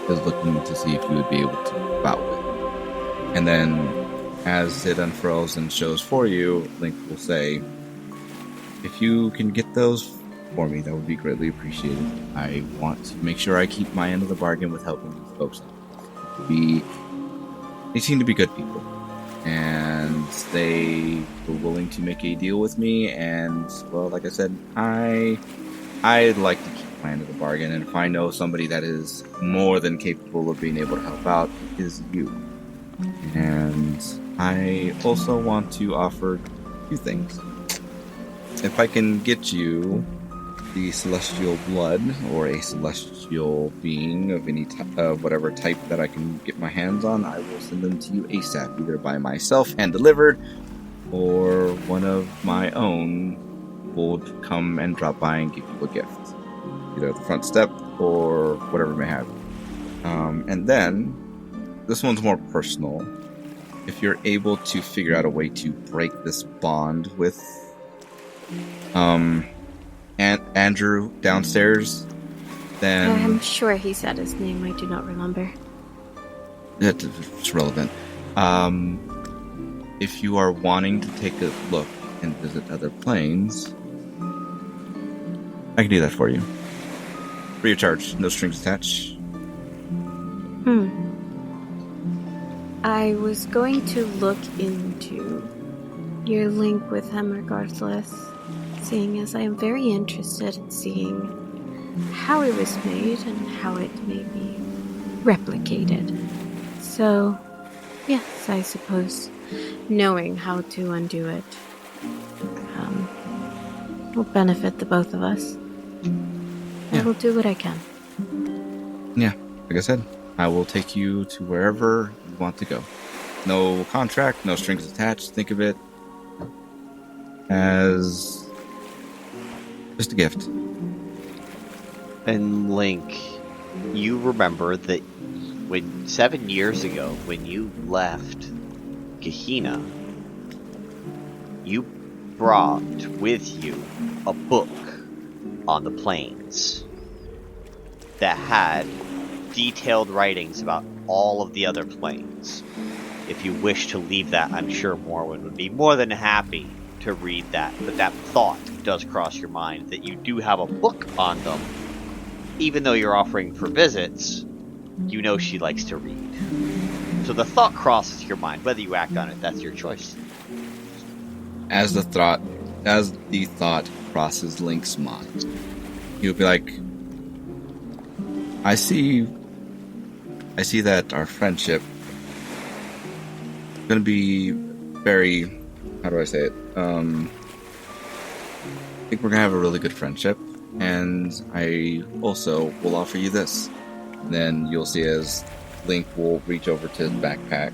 is looking to see if you would be able to help out with. And then as it unfurls and shows for you, Link will say, if you can get those for me, that would be greatly appreciated. I want to make sure I keep my end of the bargain with helping these folks. They seem to be good people, and they were willing to make a deal with me, and, well, like I said, I'd like to keep my end of the bargain, and if I know somebody that is more than capable of being able to help out, it is you. And I also want to offer 2 things. If I can get you the celestial blood, or a celestial being of any whatever type that I can get my hands on, I will send them to you ASAP, either by myself hand delivered, or one of my own will come and drop by and give you a gift, either at the front step or whatever may have. And then this one's more personal. If you're able to figure out a way to break this bond with Andrew downstairs, then I'm sure he said his name. I do not remember. It's relevant. If you are wanting to take a look and visit other planes, I can do that for you. Free of charge, no strings attached. I was going to look into your link with him regardless, seeing as I am very interested in seeing how it was made and how it may be replicated. So, yes, I suppose knowing how to undo it will benefit the both of us. I will do what I can. Yeah, like I said, I will take you to wherever you want to go. No contract, no strings attached. Think of it as just a gift. And Link, you remember that 7 years ago, when you left Gehenna, you brought with you a book on the plains that had detailed writings about all of the other planes. If you wish to leave that, I'm sure Morwen would be more than happy to read that. But that thought does cross your mind that you do have a book on them, even though you're offering for visits, you know she likes to read. So the thought crosses your mind. Whether you act on it, that's your choice. As the thought crosses Link's mind, he'll be like, I see that our friendship is going to be very, how do I say it? I think we're going to have a really good friendship, and I also will offer you this. And then you'll see as Link will reach over to his backpack,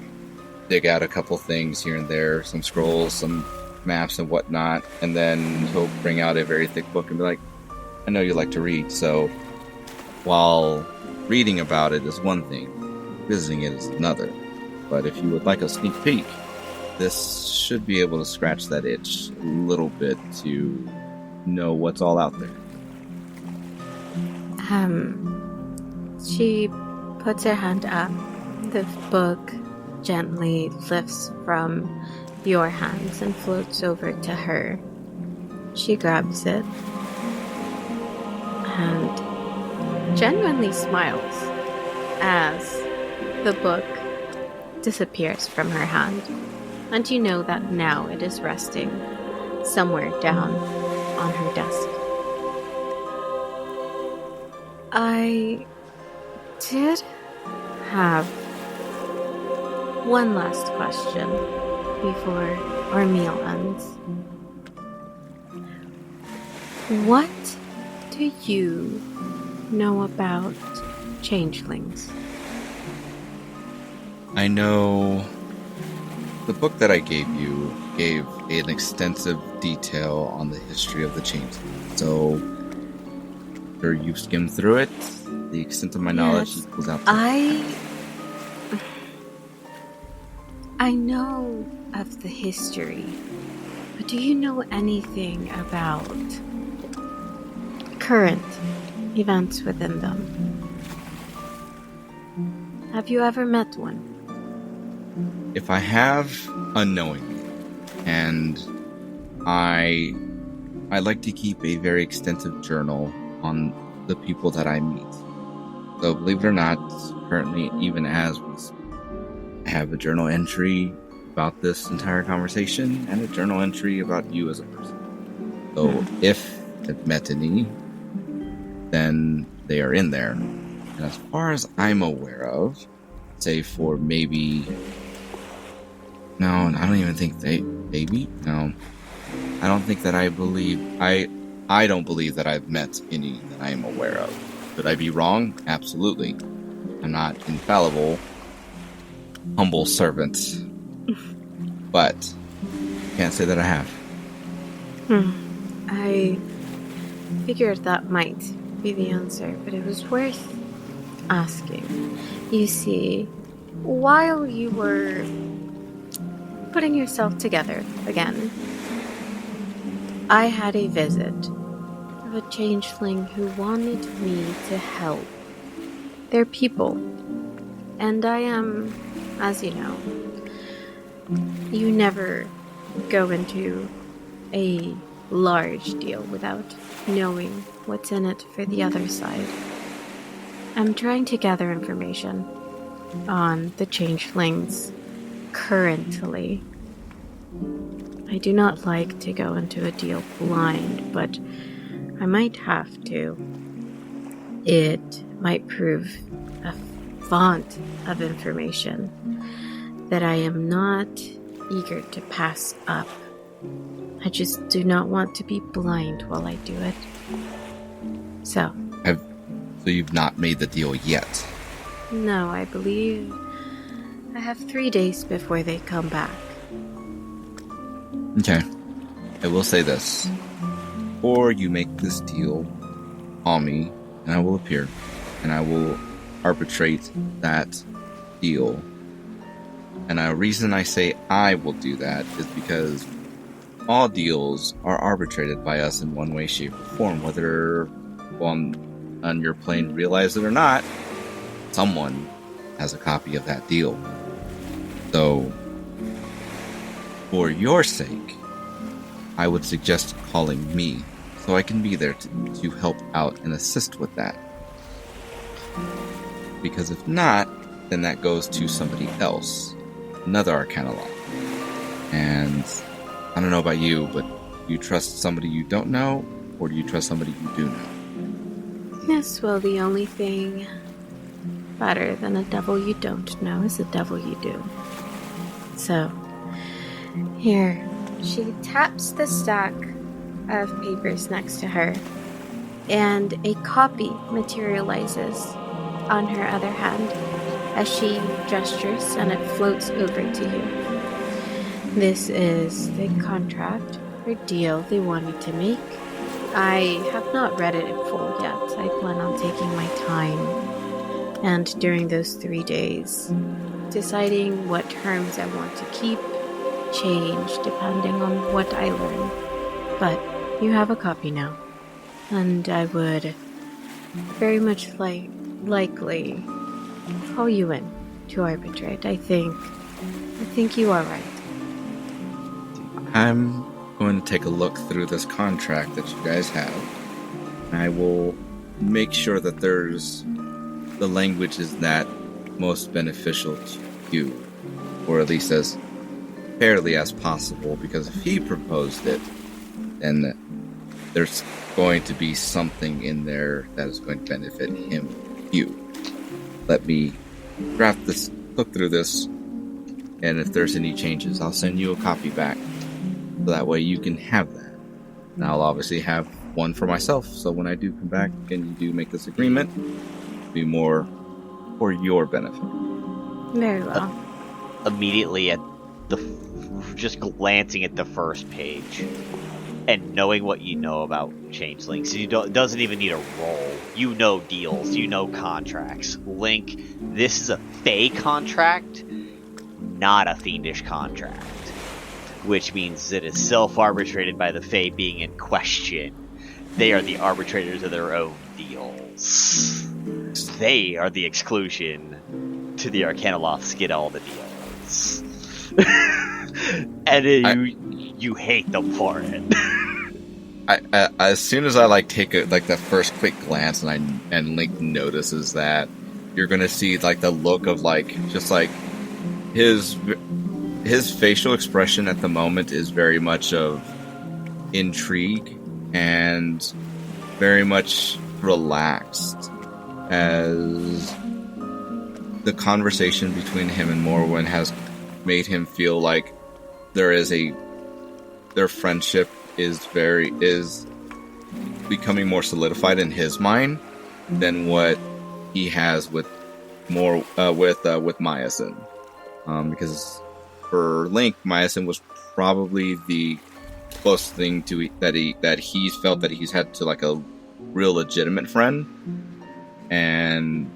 dig out a couple things here and there, some scrolls, some maps and whatnot, and then he'll bring out a very thick book and be like, I know you like to read, so while reading about it is one thing, visiting it is another. But if you would like a sneak peek, this should be able to scratch that itch a little bit to know what's all out there. She puts her hand up. The book gently lifts from your hands and floats over to her. She grabs it and genuinely smiles as the book disappears from her hand. And you know that now it is resting somewhere down on her desk. I did have one last question before our meal ends. What do you know about changelings? I know the book that I gave you gave an extensive detail on the history of the changeling. So, sure you've skimmed through it. The extent of my knowledge equals out to I know of the history, but do you know anything about current events within them? Have you ever met one? If I have, unknowingly, and I like to keep a very extensive journal on the people that I meet. So believe it or not, currently, even as we speak, I have a journal entry about this entire conversation and a journal entry about you as a person. So if I've met any, then they are in there. And as far as I'm aware of, say for maybe... No, I don't even think No. I don't think that I don't believe that I've met any that I am aware of. Could I be wrong? Absolutely. I'm not infallible. Humble servant. But can't say that I have. I figured that might be the answer, but it was worth asking. You see, while you were putting yourself together again, I had a visit of a changeling who wanted me to help their people. And I am, as you know, you never go into a large deal without knowing what's in it for the other side. I'm trying to gather information on the changelings currently. I do not like to go into a deal blind, but I might have to. It might prove a font of information that I am not eager to pass up. I just do not want to be blind while I do it. So you've not made the deal yet? No, I believe I have 3 days before they come back. Okay. I will say this. Or you make this deal, call me, and I will appear. And I will arbitrate that deal. And a reason I say I will do that is because all deals are arbitrated by us in one way, shape, or form. Whether on your plane realize it or not, someone has a copy of that deal. So, for your sake, I would suggest calling me so I can be there to help out and assist with that. Because if not, then that goes to somebody else. Another Arcana lock. And I don't know about you, but do you trust somebody you don't know, or do you trust somebody you do know? Yes, well, the only thing better than a devil you don't know is a devil you do. So, here, she taps the stack of papers next to her, and a copy materializes on her other hand as she gestures, and it floats over to you. This is the contract or deal they want me to make. I have not read it in full yet. I plan on taking my time, and during those 3 days, deciding what terms I want to keep, change depending on what I learn. But you have a copy now, and I would very much likely call you in to arbitrate. I think you are right. I'm going to take a look through this contract that you guys have. I will make sure that the language is that most beneficial to you, or at least as fairly as possible, because if he proposed it, then there's going to be something in there that is going to benefit him, you. Let me draft this, look through this, and if there's any changes, I'll send you a copy back. So that way you can have that. And I'll obviously have one for myself, so when I do come back and you do make this agreement, it'll be more for your benefit. Very well. Immediately at just glancing at the first page and knowing what you know about changelings, it doesn't even need a roll. You know deals, you know contracts. Link, this is a Fey contract, not a fiendish contract, which means it is self-arbitrated by the Fey being in question. They are the arbitrators of their own deals. They are the exclusion to the Arcanoloths get all the deals. And you hate them for it. As soon as I take the first quick glance and Link notices that, you're gonna see the look of his facial expression at the moment is very much of intrigue and very much relaxed, as the conversation between him and Morwen has made him feel like their friendship is becoming more solidified in his mind than what he has with Myasin, because for Link, Myasin was probably the closest thing to that he's felt that he's had to a real legitimate friend. And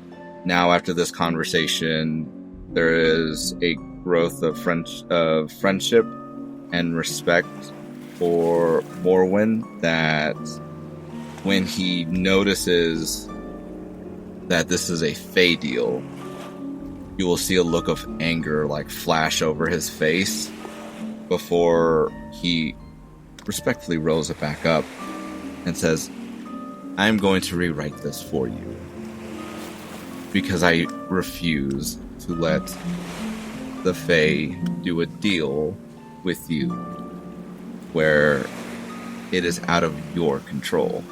now after this conversation, there is a growth of friendship and respect for Morwen, that when he notices that this is a Fey deal, you will see a look of anger flash over his face before he respectfully rolls it back up and says, I'm going to rewrite this for you, because I refuse to let the Fae do a deal with you where it is out of your control.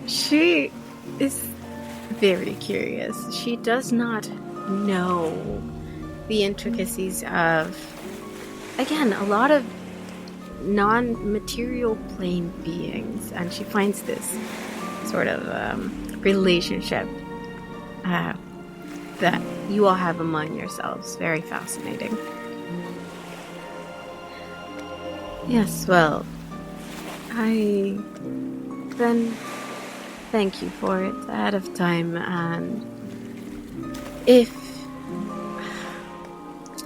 She is very curious. She does not know the intricacies of, again, a lot of non-material plane beings, and she finds this sort of relationship that you all have among yourselves very fascinating. Yes, well, I then thank you for it ahead of time, and if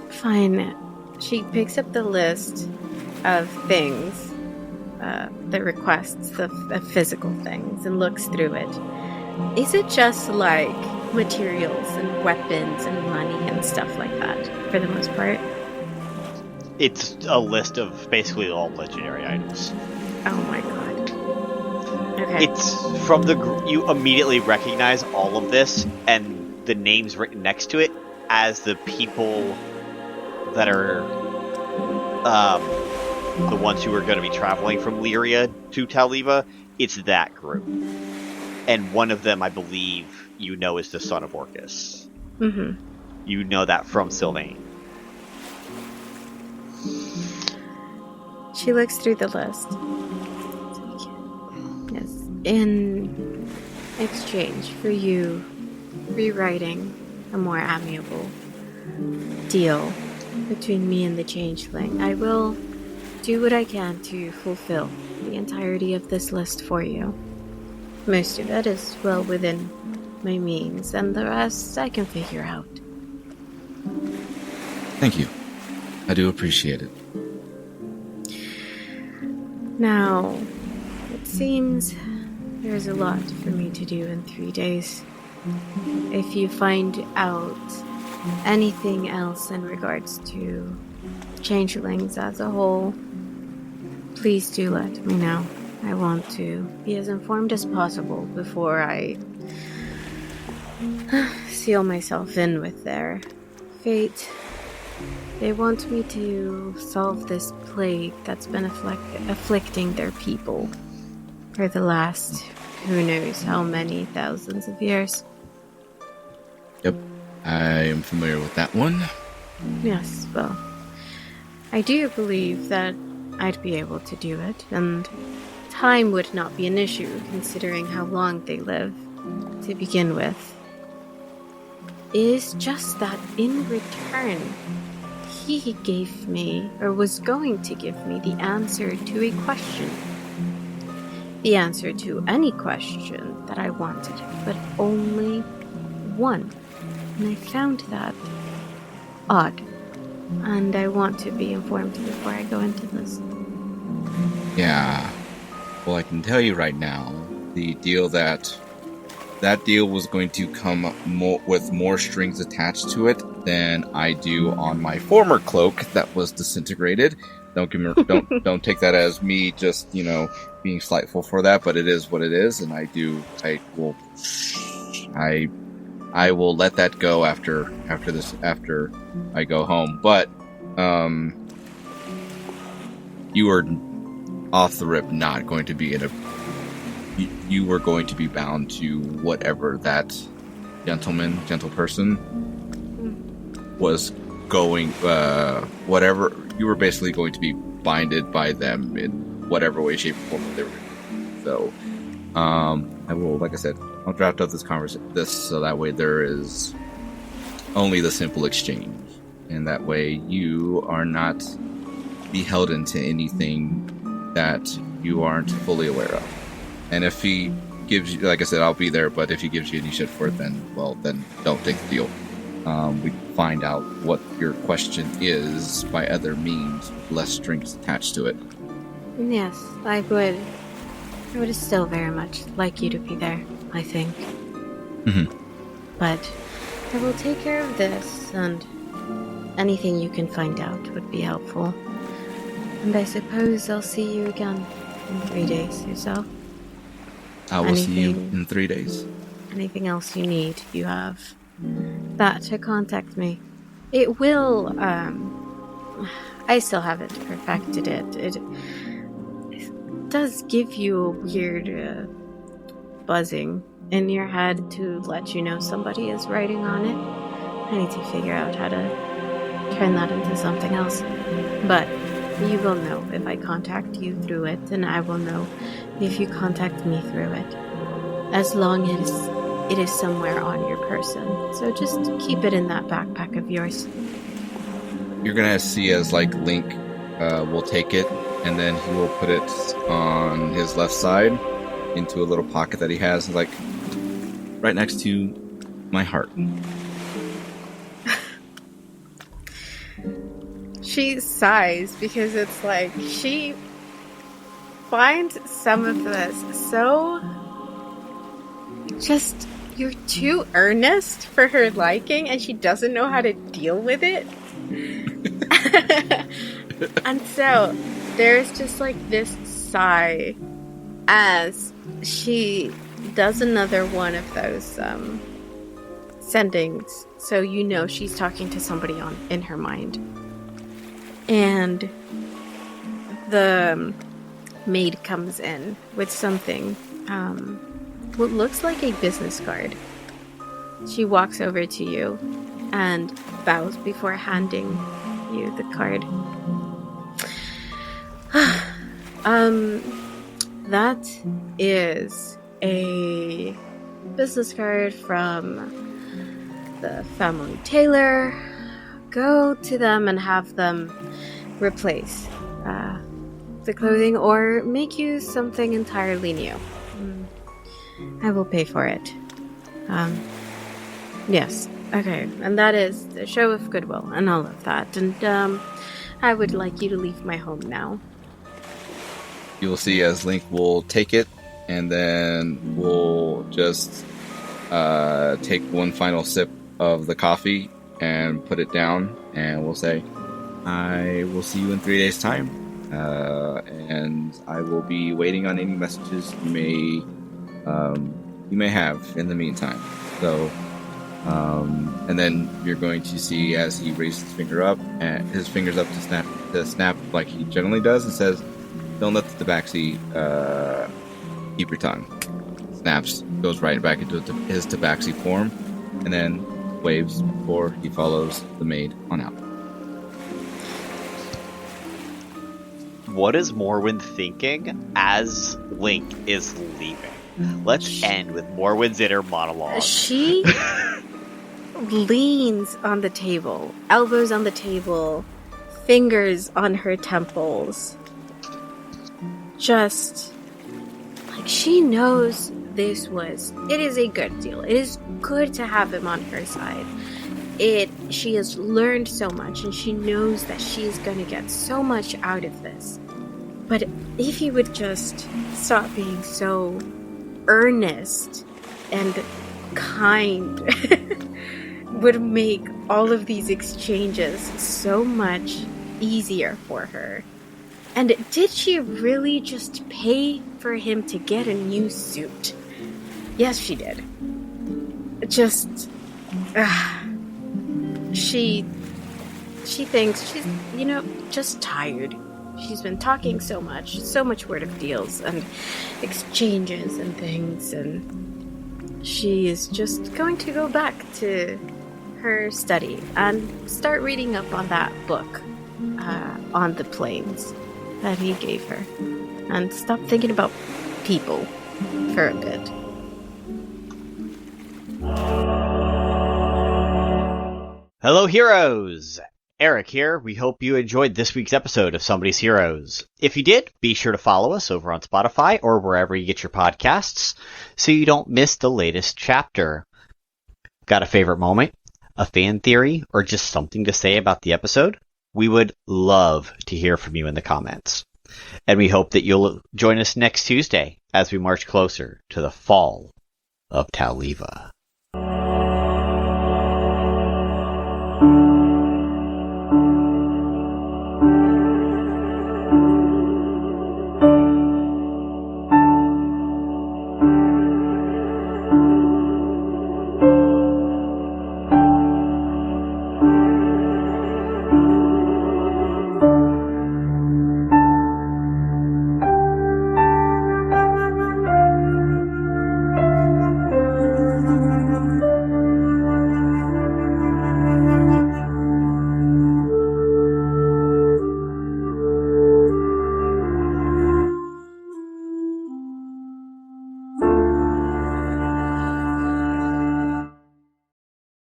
fine, she picks up the list of things, the requests, the physical things, and looks through it. Is it just materials and weapons and money and stuff like that for the most part? It's a list of basically all legendary items. Oh my god. Okay. It's from you immediately recognize all of this and the names written next to it as the people that are the ones who are going to be traveling from Lyria to Taliba. It's that group. And one of them, I believe, is the son of Orcus. Mm-hmm. You know that from Sylvain. She looks through the list. Yes. In exchange for you rewriting a more amiable deal between me and the Changeling, I will do what I can to fulfill the entirety of this list for you. Most of it is well within my means, and the rest I can figure out. Thank you. I do appreciate it. Now, it seems there's a lot for me to do in 3 days. If you find out anything else in regards to changelings as a whole, please do let me know. I want to be as informed as possible before I seal myself in with their fate. They want me to solve this plague that's been afflicting their people for the last who knows how many thousands of years. Yep, I am familiar with that one. Yes, well, I do believe that I'd be able to do it, and time would not be an issue considering how long they live to begin with. It is just that in return, he gave me, or was going to give me, the answer to a question. The answer to any question that I wanted, but only one. And I found that odd. And I want to be informed before I go into this. Yeah. Well, I can tell you right now, the deal that deal was going to come with more strings attached to it than I do on my former cloak that was disintegrated. Don't don't take that as me just, being slightful for that, but it is what it is, and I will let that go after I go home. But you are off the rip not going to be in a. You were going to be bound to whatever that gentle person was going. Whatever you were basically going to be binded by them in whatever way, shape, or form they were. So, I will, like I said, I'll draft up this so that way there is only the simple exchange, and that way you are not beholden to anything that you aren't fully aware of. And if he gives you, like I said, I'll be there, but if he gives you any shit for it, then don't take the deal. We find out what your question is by other means, with less strings attached to it. Yes, I would. I would still very much like you to be there, I think. Mm-hmm. But I will take care of this, and anything you can find out would be helpful. And I suppose I'll see you again in 3 days or so. I will see you in 3 days. Anything else you need, you have that to contact me. It will, I still haven't perfected it. It does give you a weird buzzing in your head to let you know somebody is writing on it. I need to figure out how to turn that into something else. But you will know if I contact you through it, and I will know if you contact me through it. As long as it is somewhere on your person. So just keep it in that backpack of yours. You're gonna see as Link will take it, and then he will put it on his left side into a little pocket that he has, right next to my heart. She sighs because it's like she finds some of this so just, you're too earnest for her liking, and she doesn't know how to deal with it. And so there's just this sigh as she does another one of those sendings, so you know she's talking to somebody in her mind. And the maid comes in with something, what looks like a business card. She walks over to you and bows before handing you the card. That is a business card from the family tailor. Go to them and have them replace the clothing or make you something entirely new. I will pay for it. Yes, okay, and that is a show of goodwill and all of that, and I would like you to leave my home now. You will see as Link will take it, and then we'll just take one final sip of the coffee and put it down, and we'll say, I will see you in 3 days' time, and I will be waiting on any messages you may have in the meantime. So, and then you're going to see as he raises his fingers up to snap like he generally does, and says, don't let the tabaxi keep your tongue. Snaps, goes right back into his tabaxi form, and then waves before he follows the maid on out. What is Morwen thinking as Link is leaving? Let's end with Morwen's inner monologue. She leans on the table, elbows on the table, fingers on her temples. Just like she knows it is a good deal. It is good to have him on her side. She has learned so much, and she knows that she is going to get so much out of this. But if he would just stop being so earnest and kind, would make all of these exchanges so much easier for her. And did she really just pay for him to get a new suit? Yes, she did. Just, she thinks she's, just tired. She's been talking so much word of deals and exchanges and things, and she is just going to go back to her study and start reading up on that book on the plains that he gave her, and stop thinking about people for a bit. Hello, heroes! Eric here. We hope you enjoyed this week's episode of Somebody's Heroes. If you did, be sure to follow us over on Spotify or wherever you get your podcasts so you don't miss the latest chapter. Got a favorite moment, a fan theory, or just something to say about the episode? We would love to hear from you in the comments. And we hope that you'll join us next Tuesday as we march closer to the fall of Taliva.